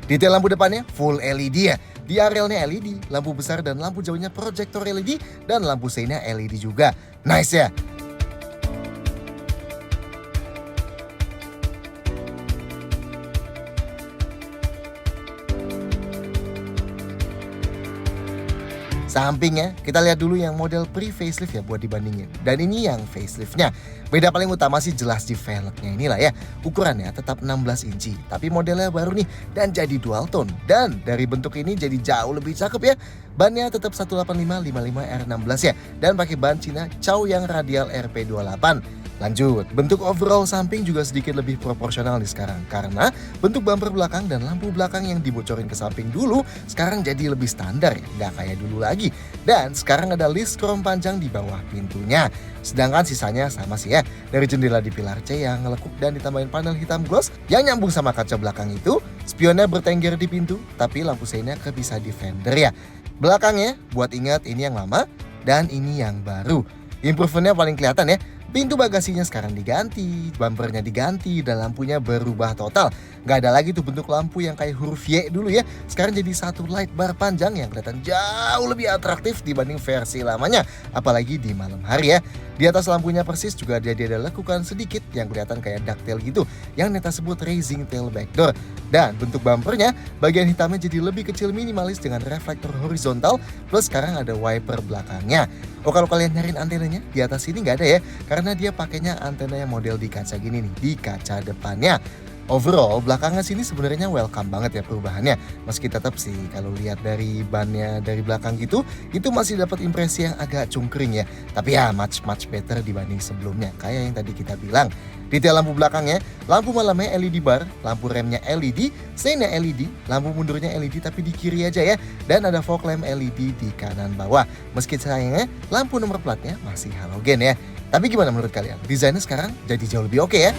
Detail lampu depannya full LED ya. Di arealnya LED, lampu besar dan lampu jauhnya proyektor LED dan lampu seinnya LED juga. Nice ya. Sampingnya, kita lihat dulu yang model pre-facelift ya buat dibandingin. Dan ini yang faceliftnya. Beda paling utama sih jelas di velgnya inilah ya. Ukurannya tetap 16 inci, tapi modelnya baru nih dan jadi dual tone. Dan dari bentuk ini jadi jauh lebih cakep ya. Bannya tetap 185-55R16 ya. Dan pakai ban Cina Chow yang radial RP28. Lanjut, bentuk overall samping juga sedikit lebih proporsional nih sekarang. Karena bentuk bumper belakang dan lampu belakang yang dibocorin ke samping dulu sekarang jadi lebih standar ya, nggak kayak dulu lagi. Dan sekarang ada list chrome panjang di bawah pintunya. Sedangkan sisanya sama sih ya, dari jendela di pilar C yang ngelekuk dan ditambahin panel hitam gloss yang nyambung sama kaca belakang itu. Spionnya bertengger di pintu, tapi lampu seinnya kepisah di fender ya. Belakangnya, buat ingat ini yang lama dan ini yang baru. Improvementnya paling kelihatan ya. Pintu bagasinya sekarang diganti, bumpernya diganti, dan lampunya berubah total. Gak ada lagi tuh bentuk lampu yang kayak huruf Y dulu ya. Sekarang jadi satu light bar panjang yang kelihatan jauh lebih atraktif dibanding versi lamanya. Apalagi di malam hari ya. Di atas lampunya persis juga jadi ada lekukan sedikit yang kelihatan kayak ducktail gitu. Yang Neta sebut raising tail back door. Dan bentuk bumpernya, bagian hitamnya jadi lebih kecil minimalis dengan reflektor horizontal. Plus sekarang ada wiper belakangnya. Oh kalau kalian nyariin antenanya, di atas sini nggak ada ya. Karena dia pakainya antena yang model di kaca gini nih, di kaca depannya. Overall, belakangan sini sebenarnya welcome banget ya perubahannya. Meski tetap sih kalau lihat dari bannya dari belakang gitu, itu masih dapat impresi yang agak cungkring ya. Tapi ya much better dibanding sebelumnya, kayak yang tadi kita bilang. Detail lampu belakangnya, lampu malamnya LED bar, lampu remnya LED, seinnya LED, lampu mundurnya LED tapi di kiri aja ya. Dan ada fog lamp LED di kanan bawah. Meski sayangnya, lampu nomor platnya masih halogen ya. Tapi gimana menurut kalian? Desainnya sekarang jadi jauh lebih oke ya?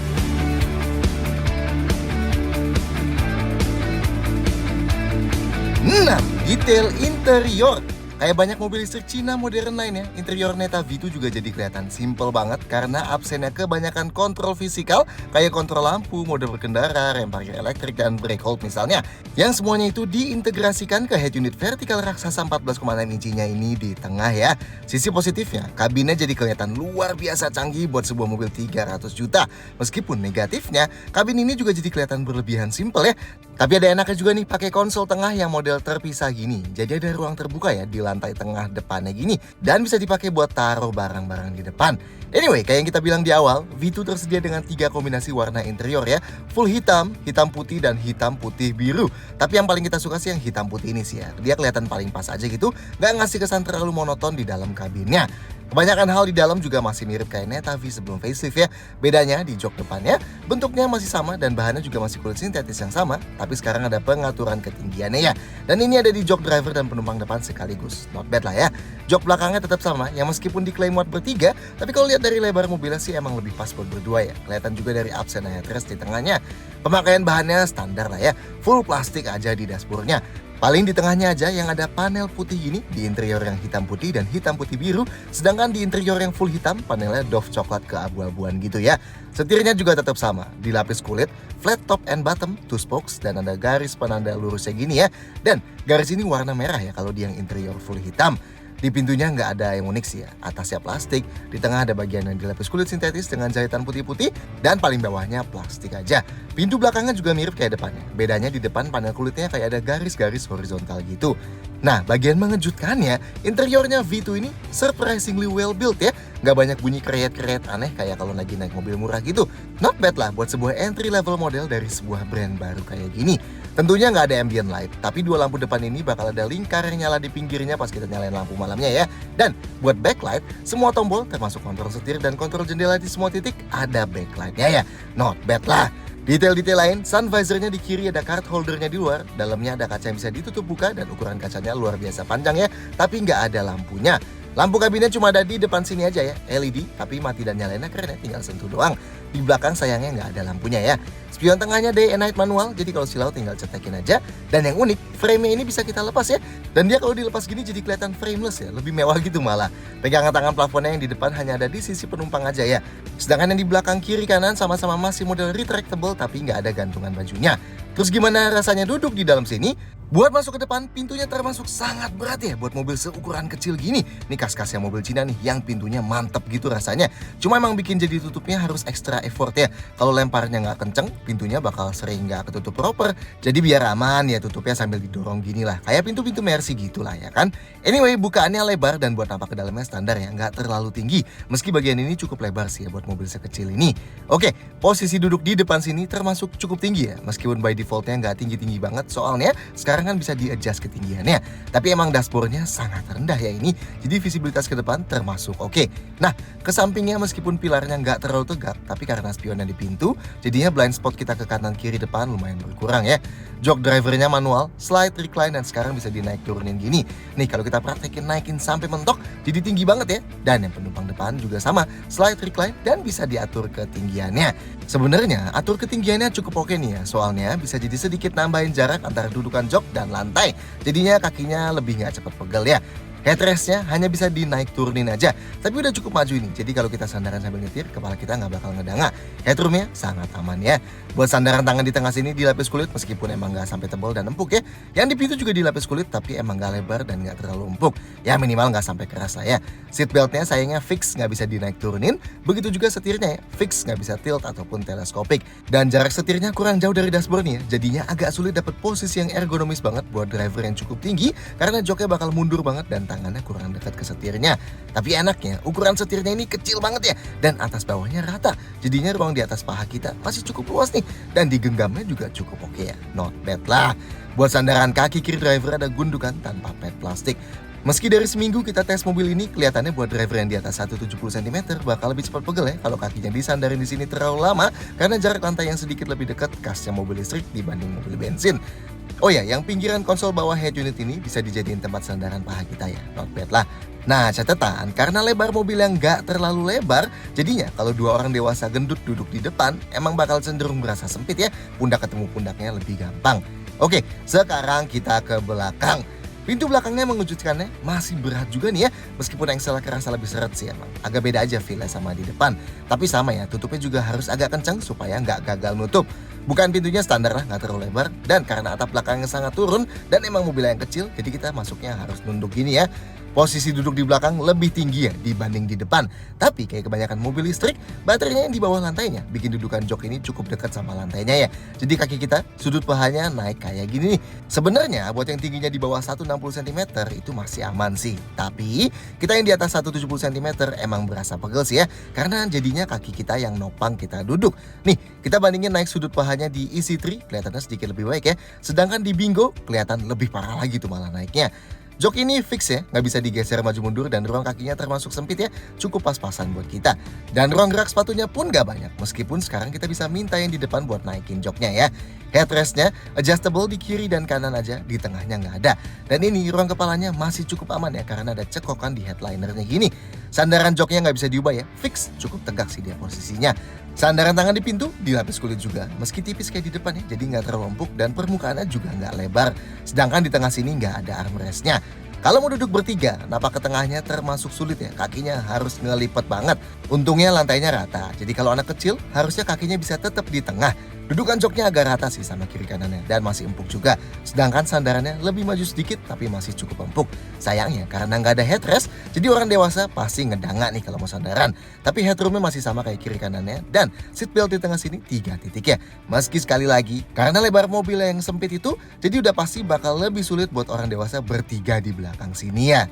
Nah, detail interior. Kayak banyak mobil listrik Cina modern lainnya, interior Neta V2 juga jadi kelihatan simple banget karena absennya kebanyakan kontrol fisikal kayak kontrol lampu, mode berkendara, rem parkir elektrik, dan brake hold misalnya. Yang semuanya itu diintegrasikan ke head unit vertikal raksasa 14,6 inchinya ini di tengah ya. Sisi positifnya, kabinnya jadi kelihatan luar biasa canggih buat sebuah mobil 300 juta. Meskipun negatifnya, kabin ini juga jadi kelihatan berlebihan simple ya. Tapi ada enaknya juga nih pakai konsol tengah yang model terpisah gini. Jadi ada ruang terbuka ya di lantai tengah depannya gini. Dan bisa dipakai buat taruh barang-barang di depan. Anyway, kayak yang kita bilang di awal, V2 tersedia dengan 3 kombinasi warna interior ya. Full hitam, hitam putih, dan hitam putih biru. Tapi yang paling kita suka sih yang hitam putih ini sih ya. Dia kelihatan paling pas aja gitu, gak ngasih kesan terlalu monoton di dalam kabinnya. Kebanyakan hal di dalam juga masih mirip kayak Neta V sebelum facelift ya. Bedanya di jok depannya, bentuknya masih sama dan bahannya juga masih kulit sintetis yang sama. Tapi sekarang ada pengaturan ketinggiannya ya. Dan ini ada di jok driver dan penumpang depan sekaligus. Not bad lah ya. Jok belakangnya tetap sama, yang meskipun diklaim muat bertiga, tapi kalau lihat dari lebar mobilnya sih emang lebih pas buat berdua ya. Kelihatan juga dari absen headrest di tengahnya. Pemakaian bahannya standar lah ya. Full plastik aja di dashboardnya. Paling di tengahnya aja yang ada panel putih gini, di interior yang hitam putih dan hitam putih biru, sedangkan di interior yang full hitam panelnya doff coklat keabu-abuan gitu ya. Setirnya juga tetap sama, dilapis kulit, flat top and bottom, two spokes, dan ada garis penanda lurusnya gini ya. Dan garis ini warna merah ya kalau di yang interior full hitam. Di pintunya nggak ada yang unik sih ya, atasnya plastik, di tengah ada bagian yang dilapis kulit sintetis dengan jahitan putih-putih, dan paling bawahnya plastik aja. Pintu belakangnya juga mirip kayak depannya, bedanya di depan panel kulitnya kayak ada garis-garis horizontal gitu. Nah, bagian mengejutkannya, interiornya V2 ini surprisingly well built ya, nggak banyak bunyi kreyet-kreyet aneh kayak kalau lagi naik mobil murah gitu. Not bad lah buat sebuah entry level model dari sebuah brand baru kayak gini. Tentunya nggak ada ambient light, tapi dua lampu depan ini bakal ada lingkar yang nyala di pinggirnya pas kita nyalain lampu malamnya ya. Dan buat backlight, semua tombol termasuk kontrol setir dan kontrol jendela di semua titik ada backlightnya ya. Not bad lah. Detail-detail lain, sun visornya di kiri ada card holdernya di luar, dalamnya ada kaca yang bisa ditutup buka dan ukuran kacanya luar biasa panjang ya, tapi nggak ada lampunya. Lampu kabinnya cuma ada di depan sini aja ya, LED, tapi mati dan nyalainnya keren ya, tinggal sentuh doang. Di belakang sayangnya nggak ada lampunya ya. Spion tengahnya day and night manual, jadi kalau silau tinggal cetekin aja. Dan yang unik, frame-nya ini bisa kita lepas ya. Dan dia kalau dilepas gini jadi kelihatan frameless ya, lebih mewah gitu malah. Pegangan tangan plafonnya yang di depan hanya ada di sisi penumpang aja ya. Sedangkan yang di belakang kiri kanan sama-sama masih model retractable tapi nggak ada gantungan bajunya. Terus gimana rasanya duduk di dalam sini? Buat masuk ke depan, pintunya termasuk sangat berat ya buat mobil seukuran kecil gini. Ini kas-kasnya mobil Cina nih yang pintunya mantep gitu rasanya. Cuma emang bikin jadi tutupnya harus extra effort ya. Kalau lemparnya nggak kenceng, pintunya bakal sering nggak ketutup proper. Jadi biar aman ya tutupnya sambil didorong gini lah. Kayak pintu-pintu Mercy gitu lah ya kan. Anyway, bukaannya lebar dan buat nampak ke dalamnya standar ya, nggak terlalu tinggi. Meski bagian ini cukup lebar sih ya buat mobil sekecil ini. Oke, posisi duduk di depan sini termasuk cukup tinggi ya. Meskipun by defaultnya nggak tinggi-tinggi banget, soalnya sekarang kan bisa di-adjust ketinggiannya. Tapi emang dashboardnya sangat rendah ya ini, jadi visibilitas ke depan termasuk oke. Nah, ke sampingnya meskipun pilarnya nggak terlalu tegak, tapi karena spionnya di pintu, jadinya blind spot kita ke kanan kiri depan lumayan berkurang ya. Jok drivernya manual, slide, recline, dan sekarang bisa dinaik turunin gini. Nih kalau kita praktekin naikin sampai mentok, jadi tinggi banget ya. Dan yang penumpang depan juga sama, slide, recline, dan bisa diatur ketinggiannya. Sebenarnya atur ketinggiannya cukup oke nih ya, soalnya bisa jadi sedikit nambahin jarak antara dudukan jok dan lantai. Jadinya kakinya lebih nggak cepat pegel ya. Headrestnya hanya bisa dinaik turunin aja, tapi udah cukup maju ini. Jadi kalau kita sandaran sambil nyetir, kepala kita nggak bakal ngedanga. Headroomnya sangat aman ya. Buat sandaran tangan di tengah sini dilapis kulit, meskipun emang nggak sampai tebal dan empuk ya. Yang di pintu juga dilapis kulit, tapi emang nggak lebar dan nggak terlalu empuk. Ya minimal nggak sampai keras lah ya. Seat beltnya sayangnya fix, nggak bisa dinaik turunin. Begitu juga setirnya ya, fix, nggak bisa tilt ataupun teleskopik. Dan jarak setirnya kurang jauh dari dashboard nih ya. Jadinya agak sulit dapat posisi yang ergonomis banget buat driver yang cukup tinggi, karena joknya bakal mundur banget dan tangannya kurang dekat ke setirnya. Tapi enaknya ukuran setirnya ini kecil banget ya, dan atas bawahnya rata. Jadinya ruang di atas paha kita masih cukup luas nih, dan di genggamnya juga cukup oke ya. Not bad lah. Buat sandaran kaki kiri driver ada gundukan tanpa pad plastik. Meski dari seminggu kita tes mobil ini, kelihatannya buat driver yang di atas 170 cm bakal lebih cepat pegel ya kalau kakinya disandarin di sini terlalu lama, karena jarak lantai yang sedikit lebih dekat khasnya mobil listrik dibanding mobil bensin. Oh ya, yang pinggiran konsol bawah head unit ini bisa dijadiin tempat sandaran paha kita ya, not bad lah. Nah, catatan, karena lebar mobil yang nggak terlalu lebar, jadinya kalau dua orang dewasa gendut duduk di depan, emang bakal cenderung berasa sempit ya, pundak ketemu pundaknya lebih gampang. Oke, sekarang kita ke belakang. Pintu belakangnya mengejutkannya masih berat juga nih ya, meskipun Excel kerasa lebih seret sih emang. Agak beda aja feel-nya sama di depan. Tapi sama ya, tutupnya juga harus agak kencang supaya nggak gagal nutup. Bukan pintunya standar lah, nggak terlalu lebar. Dan karena atap belakangnya sangat turun dan emang mobilnya yang kecil, jadi kita masuknya harus nunduk gini ya. Posisi duduk di belakang lebih tinggi ya dibanding di depan. Tapi kayak kebanyakan mobil listrik, baterainya yang di bawah lantainya bikin dudukan jok ini cukup dekat sama lantainya ya. Jadi kaki kita, sudut pahanya naik kayak gini nih. Sebenarnya buat yang tingginya di bawah 160 cm itu masih aman sih. Tapi kita yang di atas 170 cm emang berasa pegel sih ya. Karena jadinya kaki kita yang nopang kita duduk. Nih, kita bandingin naik sudut pahanya di EC3, kelihatannya sedikit lebih baik ya. Sedangkan di Bingo, kelihatan lebih parah lagi tuh malah naiknya. Jok ini fix ya, nggak bisa digeser maju mundur dan ruang kakinya termasuk sempit ya, cukup pas-pasan buat kita. Dan ruang gerak sepatunya pun nggak banyak, meskipun sekarang kita bisa minta yang di depan buat naikin joknya ya. Headrestnya adjustable di kiri dan kanan aja, di tengahnya nggak ada. Dan ini ruang kepalanya masih cukup aman ya, karena ada cekokan di headlinernya gini. Sandaran joknya nggak bisa diubah ya, fix, cukup tegak sih dia posisinya. Sandaran tangan di pintu dilapis kulit juga, meski tipis kayak di depan ya, jadi nggak terlalu empuk dan permukaannya juga nggak lebar. Sedangkan di tengah sini nggak ada armrestnya. Kalau mau duduk bertiga, napak ke tengahnya termasuk sulit ya, kakinya harus ngelipet banget. Untungnya lantainya rata, jadi kalau anak kecil harusnya kakinya bisa tetap di tengah. Dudukan joknya agak rata sih sama kiri kanannya dan masih empuk juga. Sedangkan sandarannya lebih maju sedikit tapi masih cukup empuk. Sayangnya karena nggak ada headrest, jadi orang dewasa pasti ngedanga nih kalau mau sandaran. Tapi headroomnya masih sama kayak kiri kanannya dan seatbelt di tengah sini 3 titik ya. Meski sekali lagi, karena lebar mobil yang sempit itu, jadi udah pasti bakal lebih sulit buat orang dewasa bertiga di belakang sini ya.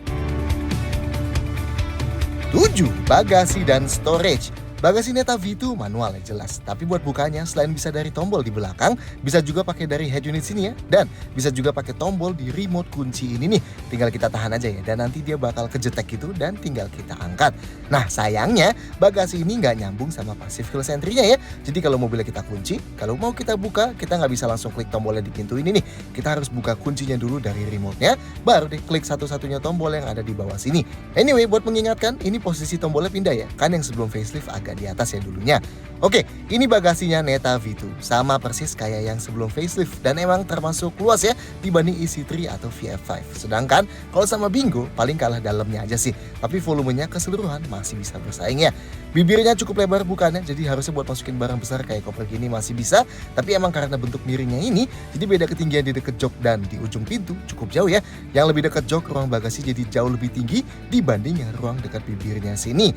7. Bagasi dan storage. Bagasi Neta V2 manual ya jelas, tapi buat bukanya selain bisa dari tombol di belakang, bisa juga pakai dari head unit sini ya, dan bisa juga pakai tombol di remote kunci ini nih. Tinggal kita tahan aja ya, dan nanti dia bakal kejetek gitu dan tinggal kita angkat. Nah sayangnya bagasi ini nggak nyambung sama passive keyless entry-nya ya. Jadi kalau mobilnya kita kunci, kalau mau kita buka, kita nggak bisa langsung klik tombolnya di pintu ini nih. Kita harus buka kuncinya dulu dari remote-nya, baru deh klik satu-satunya tombol yang ada di bawah sini. Anyway, buat mengingatkan, ini posisi tombolnya pindah ya, kan yang sebelum facelift agak di atas ya dulunya. Oke, ini bagasinya Neta V2, sama persis kayak yang sebelum facelift dan emang termasuk luas ya dibanding EC3 atau VF5. Sedangkan kalau sama Bingo paling kalah dalamnya aja sih, tapi volumenya keseluruhan masih bisa bersaing ya. Bibirnya cukup lebar bukannya, jadi harusnya buat masukin barang besar kayak koper gini masih bisa, tapi emang karena bentuk miringnya ini, jadi beda ketinggian di dekat jok dan di ujung pintu cukup jauh ya. Yang lebih dekat jok, ruang bagasi jadi jauh lebih tinggi dibanding yang ruang dekat bibirnya sini.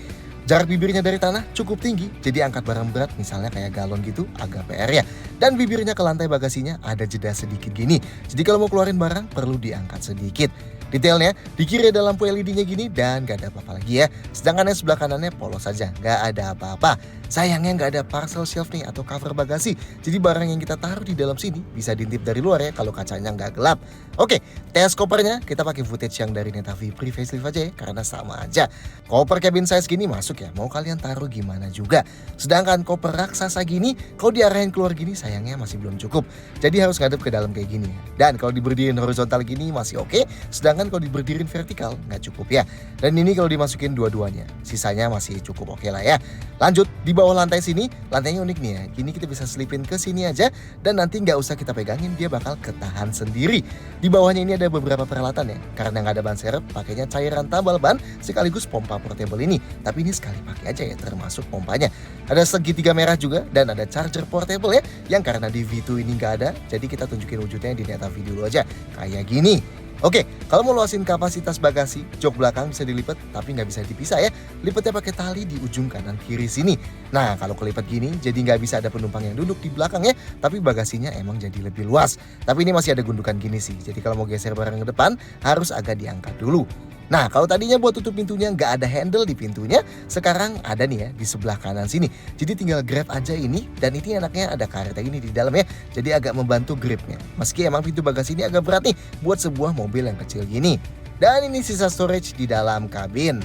Jarak bibirnya dari tanah cukup tinggi, jadi angkat barang berat misalnya kayak galon gitu agak PR ya. Dan bibirnya ke lantai bagasinya ada jeda sedikit gini, jadi kalau mau keluarin barang perlu diangkat sedikit. Detailnya, di kiri ada lampu LED-nya gini dan gak ada apa-apa lagi ya. Sedangkan yang sebelah kanannya polos saja, gak ada apa-apa. Sayangnya gak ada parcel shelf nih atau cover bagasi. Jadi barang yang kita taruh di dalam sini bisa diintip dari luar ya kalau kacanya gak gelap. Oke, tes kopernya kita pakai footage yang dari Neta V pre-facelift aja ya, karena sama aja. Koper cabin size gini masuk ya, mau kalian taruh gimana juga. Sedangkan koper raksasa gini, kalau diarahin keluar gini sayangnya masih belum cukup. Jadi harus ngadep ke dalam kayak gini. Dan kalau diberdiriin horizontal gini masih oke, sedangkan kalau diberdiriin vertikal nggak cukup ya. Dan ini kalau dimasukin dua-duanya, sisanya masih cukup oke lah ya. Lanjut, di bawah lantai sini, lantainya unik nih ya. Gini kita bisa selipin ke sini aja dan nanti nggak usah kita pegangin, dia bakal ketahan sendiri. Di bawahnya ini ada beberapa peralatan ya. Karena nggak ada ban serep, pakainya cairan tambal ban sekaligus pompa portable ini. Tapi ini sekali pakai aja ya, termasuk pompanya. Ada segitiga merah juga dan ada charger portable ya. Yang karena di V2 ini nggak ada, jadi kita tunjukin wujudnya di Neta V dulu aja. Kayak gini. Oke, kalau mau luasin kapasitas bagasi, jok belakang bisa dilipat tapi nggak bisa dipisah ya. Lipatnya pakai tali di ujung kanan kiri sini. Nah, kalau kelipat gini jadi nggak bisa ada penumpang yang duduk di belakang ya, tapi bagasinya emang jadi lebih luas. Tapi ini masih ada gundukan gini sih, jadi kalau mau geser barang ke depan harus agak diangkat dulu. Nah, kalau tadinya buat tutup pintunya nggak ada handle di pintunya, sekarang ada nih ya di sebelah kanan sini. Jadi tinggal grab aja ini, dan ini enaknya ada karetnya ini di dalam ya, jadi agak membantu gripnya. Meski emang pintu bagasi ini agak berat nih buat sebuah mobil yang kecil gini. Dan ini sisa storage di dalam kabin.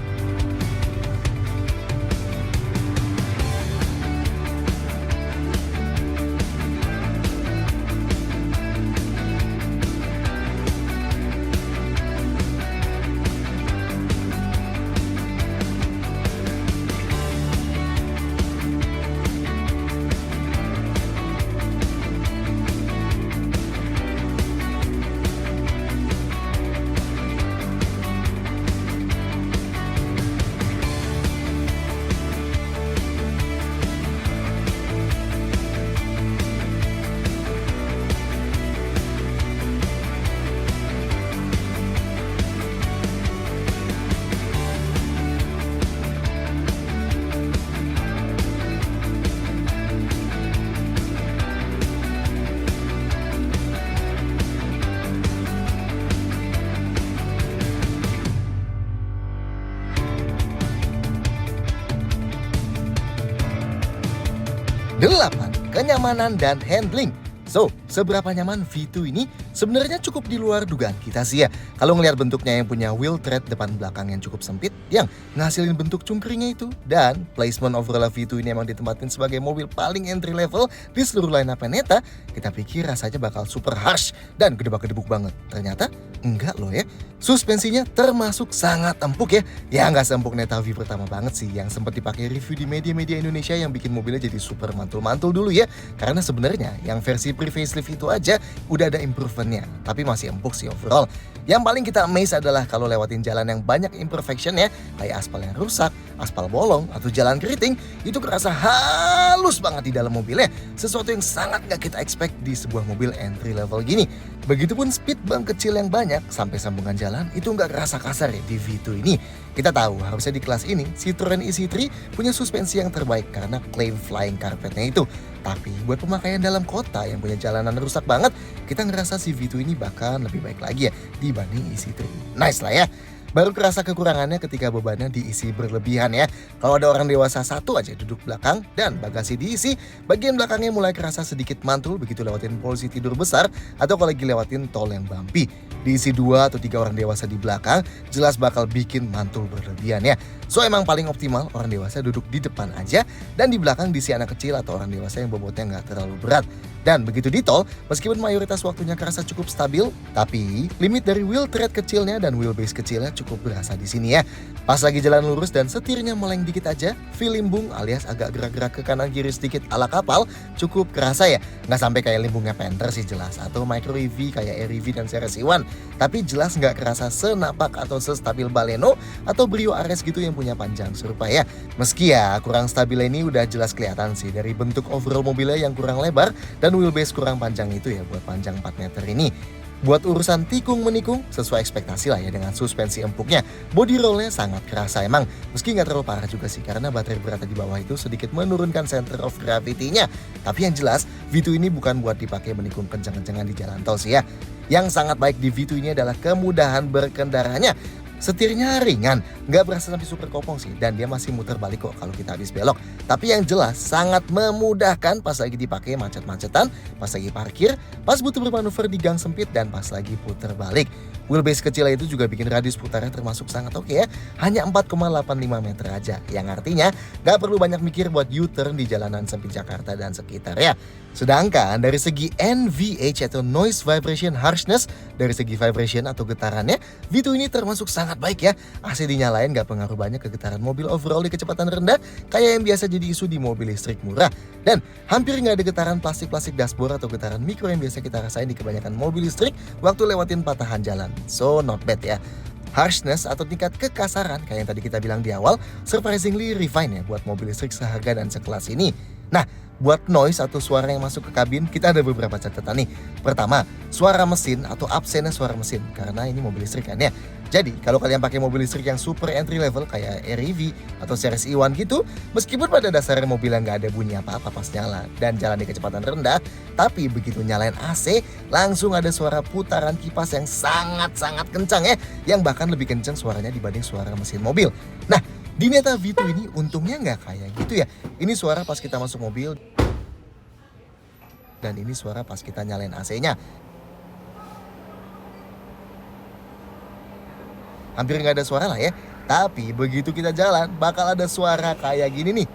8. Kenyamanan dan handling. So, seberapa nyaman V2 ini? Sebenarnya cukup di luar dugaan kita sih ya. Kalau ngelihat bentuknya yang punya wheel tread depan belakang yang cukup sempit, yang ngasilin bentuk cungkringnya itu. Dan placement overall V2 ini emang ditempatin sebagai mobil paling entry level di seluruh line-up Neta. Kita pikir rasanya bakal super harsh dan gedebak-gedebuk banget. Ternyata Enggak loh ya. Suspensinya termasuk sangat empuk ya. Ya nggak seempuk Neta V pertama banget sih yang sempat dipakai review di media-media Indonesia yang bikin mobilnya jadi super mantul-mantul dulu ya. Karena sebenarnya yang versi pre-facelift itu aja udah ada improvementnya. Tapi masih empuk sih overall. Yang paling kita amaze adalah kalau lewatin jalan yang banyak imperfection ya. Kayak aspal yang rusak, aspal bolong, atau jalan keriting. Itu kerasa halus banget di dalam mobilnya. Sesuatu yang sangat nggak kita expect di sebuah mobil entry level gini. Begitupun speed bump kecil yang banyak sampai sambungan jalan itu nggak kerasa kasar ya di V2 ini. Kita tahu harusnya di kelas ini Citroen ec3 punya suspensi yang terbaik karena klaim flying carpetnya itu. Tapi buat pemakaian dalam kota yang punya jalanan rusak banget, kita ngerasa si V2 ini bahkan lebih baik lagi ya dibanding ec3. Nice lah ya. Baru kerasa kekurangannya ketika bebannya diisi berlebihan ya. Kalau ada orang dewasa satu aja duduk belakang dan bagasi diisi, bagian belakangnya mulai kerasa sedikit mantul begitu lewatin polisi tidur besar atau kalau lagi lewatin tol yang bumpy. Diisi 2 atau 3 orang dewasa di belakang, jelas bakal bikin mantul berlebihan ya. So emang paling optimal orang dewasa duduk di depan aja dan di belakang diisi anak kecil atau orang dewasa yang bobotnya nggak terlalu berat. Dan begitu di tol, meskipun mayoritas waktunya kerasa cukup stabil, tapi limit dari wheel tread kecilnya dan wheelbase kecilnya cukup berasa di sini ya. Pas lagi jalan lurus dan setirnya meleng dikit aja, feel limbung alias agak gerak-gerak ke kanan kiri sedikit ala kapal cukup kerasa ya. Nggak sampai kayak limbungnya Panther sih jelas, atau Micro EV kayak REV dan Series E1. Tapi jelas nggak kerasa senapak atau sestabil Baleno atau Brio RS gitu yang punya panjang serupa ya. Meski ya kurang stabil ini udah jelas kelihatan sih dari bentuk overall mobilnya yang kurang lebar dan wheelbase kurang panjang itu ya buat panjang 4 meter ini. Buat urusan tikung menikung sesuai ekspektasi lah ya dengan suspensi empuknya. Body rollnya sangat kerasa emang. Meski nggak terlalu parah juga sih karena baterai beratnya di bawah itu sedikit menurunkan center of gravity-nya. Tapi yang jelas V2 ini bukan buat dipakai menikung kencang-kencangan di jalan tol sih ya. Yang sangat baik di V2 ini adalah kemudahan berkendaranya. Setirnya ringan, nggak berasa sampai super kopong sih, dan dia masih muter balik kok kalau kita habis belok. Tapi yang jelas sangat memudahkan pas lagi dipakai macet-macetan, pas lagi parkir, pas butuh bermanuver di gang sempit, dan pas lagi puter balik. Wheelbase kecil itu juga bikin radius putarnya termasuk sangat oke ya, hanya 4,85 meter aja. Yang artinya nggak perlu banyak mikir buat U-turn di jalanan sempit Jakarta dan sekitar ya. Sedangkan dari segi NVH atau Noise Vibration Harshness, dari segi vibration atau getarannya, V2 ini termasuk sangat baik ya. AC dinyalain gak pengaruh banyak ke getaran mobil overall di kecepatan rendah kayak yang biasa jadi isu di mobil listrik murah. Dan hampir gak ada getaran plastik-plastik dashboard atau getaran mikro yang biasa kita rasain di kebanyakan mobil listrik waktu lewatin patahan jalan. So not bad ya. Harshness atau tingkat kekasaran kayak yang tadi kita bilang di awal surprisingly refine ya buat mobil listrik seharga dan sekelas ini. Nah, buat noise atau suara yang masuk ke kabin, kita ada beberapa catatan nih. Pertama, suara mesin atau absennya suara mesin, karena ini mobil listrik kan ya. Jadi, kalau kalian pakai mobil listrik yang super entry level kayak REV atau Series E1 gitu, meskipun pada dasarnya mobilnya nggak ada bunyi apa-apa pas nyala dan jalan di kecepatan rendah, tapi begitu nyalain AC, langsung ada suara putaran kipas yang sangat-sangat kencang ya, yang bahkan lebih kencang suaranya dibanding suara mesin mobil. Nah, di Neta V2 ini untungnya nggak kayak gitu ya. Ini suara pas kita masuk mobil dan ini suara pas kita nyalain AC-nya. Hampir nggak ada suara lah ya. Tapi begitu kita jalan bakal ada suara kayak gini nih.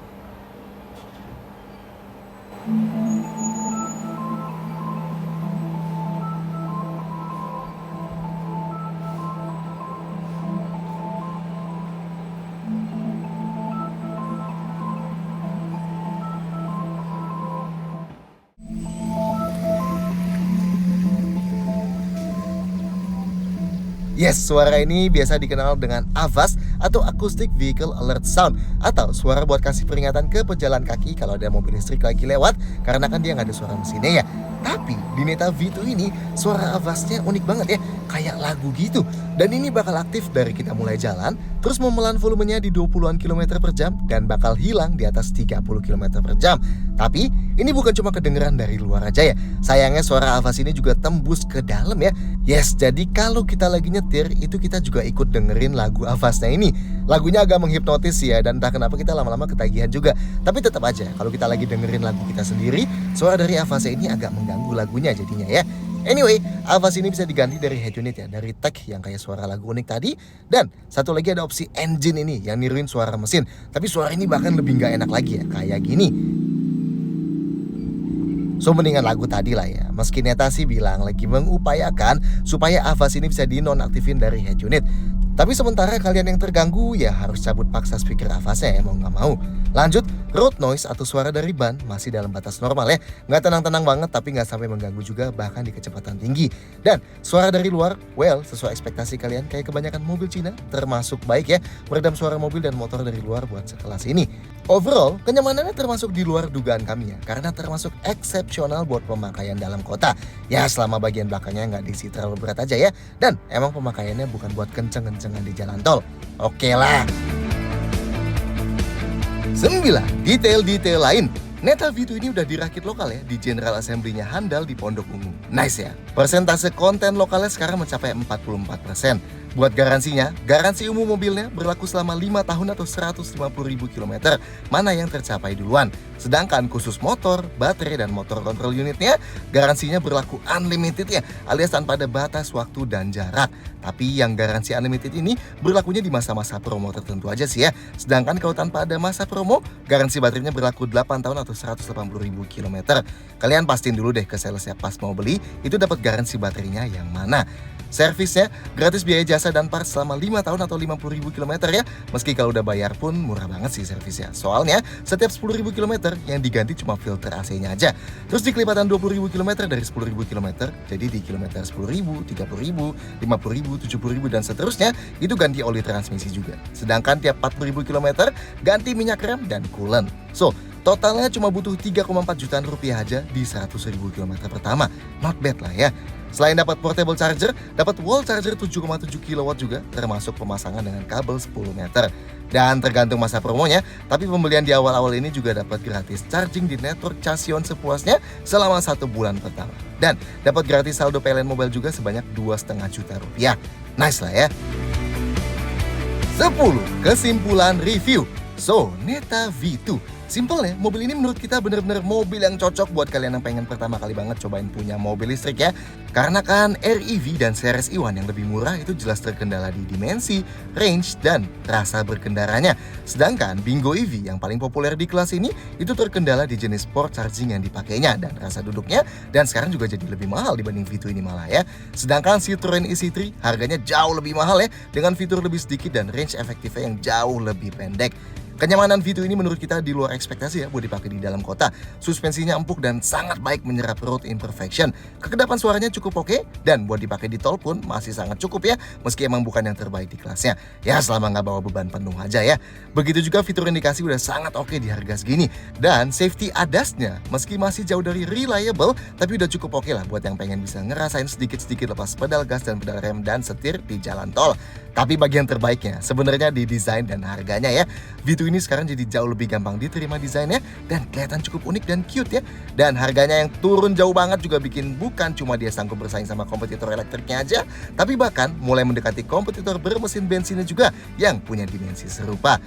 Yes, suara ini biasa dikenal dengan AVAS atau Acoustic Vehicle Alert Sound, atau suara buat kasih peringatan ke pejalan kaki kalau ada mobil listrik lagi lewat, karena kan dia nggak ada suara mesinnya ya. Tapi di Neta V2 ini suara AVAS-nya unik banget ya, kayak lagu gitu. Dan ini bakal aktif dari kita mulai jalan, terus memelan volumenya di 20-an km per jam dan bakal hilang di atas 30 km per jam. Tapi ini bukan cuma kedengeran dari luar aja ya. Sayangnya suara AVAS ini juga tembus ke dalam ya. Yes, jadi kalau kita lagi nyetir itu kita juga ikut dengerin lagu AVAS-nya ini. Lagunya agak menghipnotis ya, dan entah kenapa kita lama-lama ketagihan juga. Tapi tetap aja kalau kita lagi dengerin lagu kita sendiri, suara dari AVAS ini agak mengganggu lagunya jadinya ya. Anyway, AVAS ini bisa diganti dari head unit ya, dari tech yang kayak suara lagu unik tadi. Dan satu lagi ada opsi engine ini yang niruin suara mesin. Tapi suara ini bahkan lebih nggak enak lagi ya, kayak gini. So mendingan lagu tadi lah ya. Meski Neta sih bilang lagi mengupayakan supaya Avas ini bisa dinonaktifin dari head unit. Tapi sementara kalian yang terganggu ya harus cabut paksa speaker Avasnya ya, mau nggak mau. Lanjut, road noise atau suara dari ban masih dalam batas normal ya. Nggak tenang-tenang banget tapi nggak sampai mengganggu juga bahkan di kecepatan tinggi. Dan suara dari luar, well sesuai ekspektasi kalian kayak kebanyakan mobil Cina, termasuk baik ya meredam suara mobil dan motor dari luar buat sekelas ini. Overall, kenyamanannya termasuk di luar dugaan kami ya, karena termasuk eksepsional buat pemakaian dalam kota. Ya selama bagian belakangnya nggak diisi terlalu berat aja ya, dan emang pemakaiannya bukan buat kenceng-kencengan di jalan tol. Oke lah. 9. Detail-detail lain. Neta V2 ini udah dirakit lokal ya di General Assembly-nya handal di Pondok Ungu. Nice ya. Persentase konten lokalnya sekarang mencapai 44%. Buat garansinya, garansi umum mobilnya berlaku selama 5 tahun atau 150.000 km. Mana yang tercapai duluan. Sedangkan khusus motor, baterai, dan motor kontrol unitnya, garansinya berlaku unlimited ya, alias tanpa ada batas waktu dan jarak. Tapi yang garansi unlimited ini berlakunya di masa-masa promo tertentu aja sih ya. Sedangkan kalau tanpa ada masa promo, garansi baterainya berlaku 8 tahun atau 180.000 km. Kalian pastiin dulu deh ke salesnya pas mau beli, itu dapat garansi baterainya yang mana. Servisnya gratis biaya jasa dan parts selama 5 tahun atau 50.000 km ya. Meski kalau udah bayar pun murah banget sih servisnya. Soalnya setiap 10.000 km yang diganti cuma filter AC-nya aja. Terus di kelipatan 20.000 km dari 10.000 km, jadi di kilometer 10.000, 30.000, 50.000, 70.000 dan seterusnya itu ganti oli transmisi juga. Sedangkan tiap 40.000 km ganti minyak rem dan coolant. So, totalnya cuma butuh 3,4 jutaan rupiah aja di 100.000 km pertama. Not bad lah ya. Selain dapat portable charger, dapat wall charger 7,7 kW juga, termasuk pemasangan dengan kabel 10 meter. Dan tergantung masa promonya, tapi pembelian di awal-awal ini juga dapat gratis charging di network Casion sepuasnya selama 1 bulan pertama. Dan dapat gratis saldo PLN Mobile juga sebanyak 2,5 juta rupiah. Nice lah ya. 10. Kesimpulan review. So, Neta V2. Simple ya, mobil ini menurut kita bener-bener mobil yang cocok buat kalian yang pengen pertama kali banget cobain punya mobil listrik ya. Karena kan REV dan Series E1 yang lebih murah itu jelas terkendala di dimensi, range, dan rasa berkendaranya. Sedangkan Bingo EV yang paling populer di kelas ini itu terkendala di jenis port charging yang dipakainya dan rasa duduknya, dan sekarang juga jadi lebih mahal dibanding V2 ini malah ya. Sedangkan Citroen isi3 harganya jauh lebih mahal ya, dengan fitur lebih sedikit dan range efektifnya yang jauh lebih pendek. Kenyamanan V2 ini menurut kita di luar ekspektasi ya buat dipakai di dalam kota. Suspensinya empuk dan sangat baik menyerap road imperfection. Kekedapan suaranya cukup oke, dan buat dipakai di tol pun masih sangat cukup ya, meski emang bukan yang terbaik di kelasnya. Ya selama nggak bawa beban penuh aja ya. Begitu juga fitur indikasi udah sangat oke di harga segini. Dan safety ADAS-nya meski masih jauh dari reliable, tapi udah cukup oke lah buat yang pengen bisa ngerasain sedikit-sedikit lepas pedal gas dan pedal rem dan setir di jalan tol. Tapi bagian terbaiknya sebenarnya di desain dan harganya ya. V2 ini sekarang jadi jauh lebih gampang diterima desainnya dan kelihatan cukup unik dan cute ya. Dan harganya yang turun jauh banget juga bikin bukan cuma dia sanggup bersaing sama kompetitor elektriknya aja, tapi bahkan mulai mendekati kompetitor bermesin bensinnya juga yang punya dimensi serupa.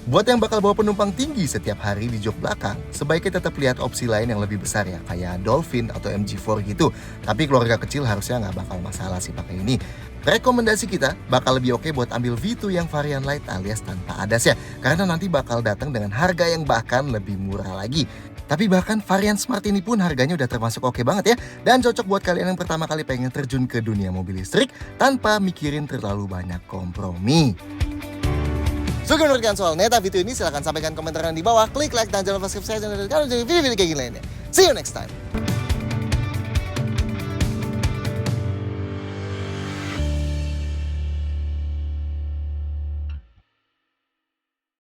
Buat yang bakal bawa penumpang tinggi setiap hari di jok belakang, sebaiknya tetap lihat opsi lain yang lebih besar ya, kayak Dolphin atau MG4 gitu. Tapi keluarga kecil harusnya nggak bakal masalah sih pakai ini. Rekomendasi kita bakal lebih oke buat ambil V2 yang varian light alias tanpa ADAS ya, karena nanti bakal datang dengan harga yang bahkan lebih murah lagi. Tapi bahkan varian Smart ini pun harganya udah termasuk oke banget ya, dan cocok buat kalian yang pertama kali pengen terjun ke dunia mobil listrik tanpa mikirin terlalu banyak kompromi. So, menurut kalian soal Neta V2 ini silahkan sampaikan komentar di bawah, klik like dan jangan lupa subscribe channel dan jadi video-video kayak gini lainnya. See you next time.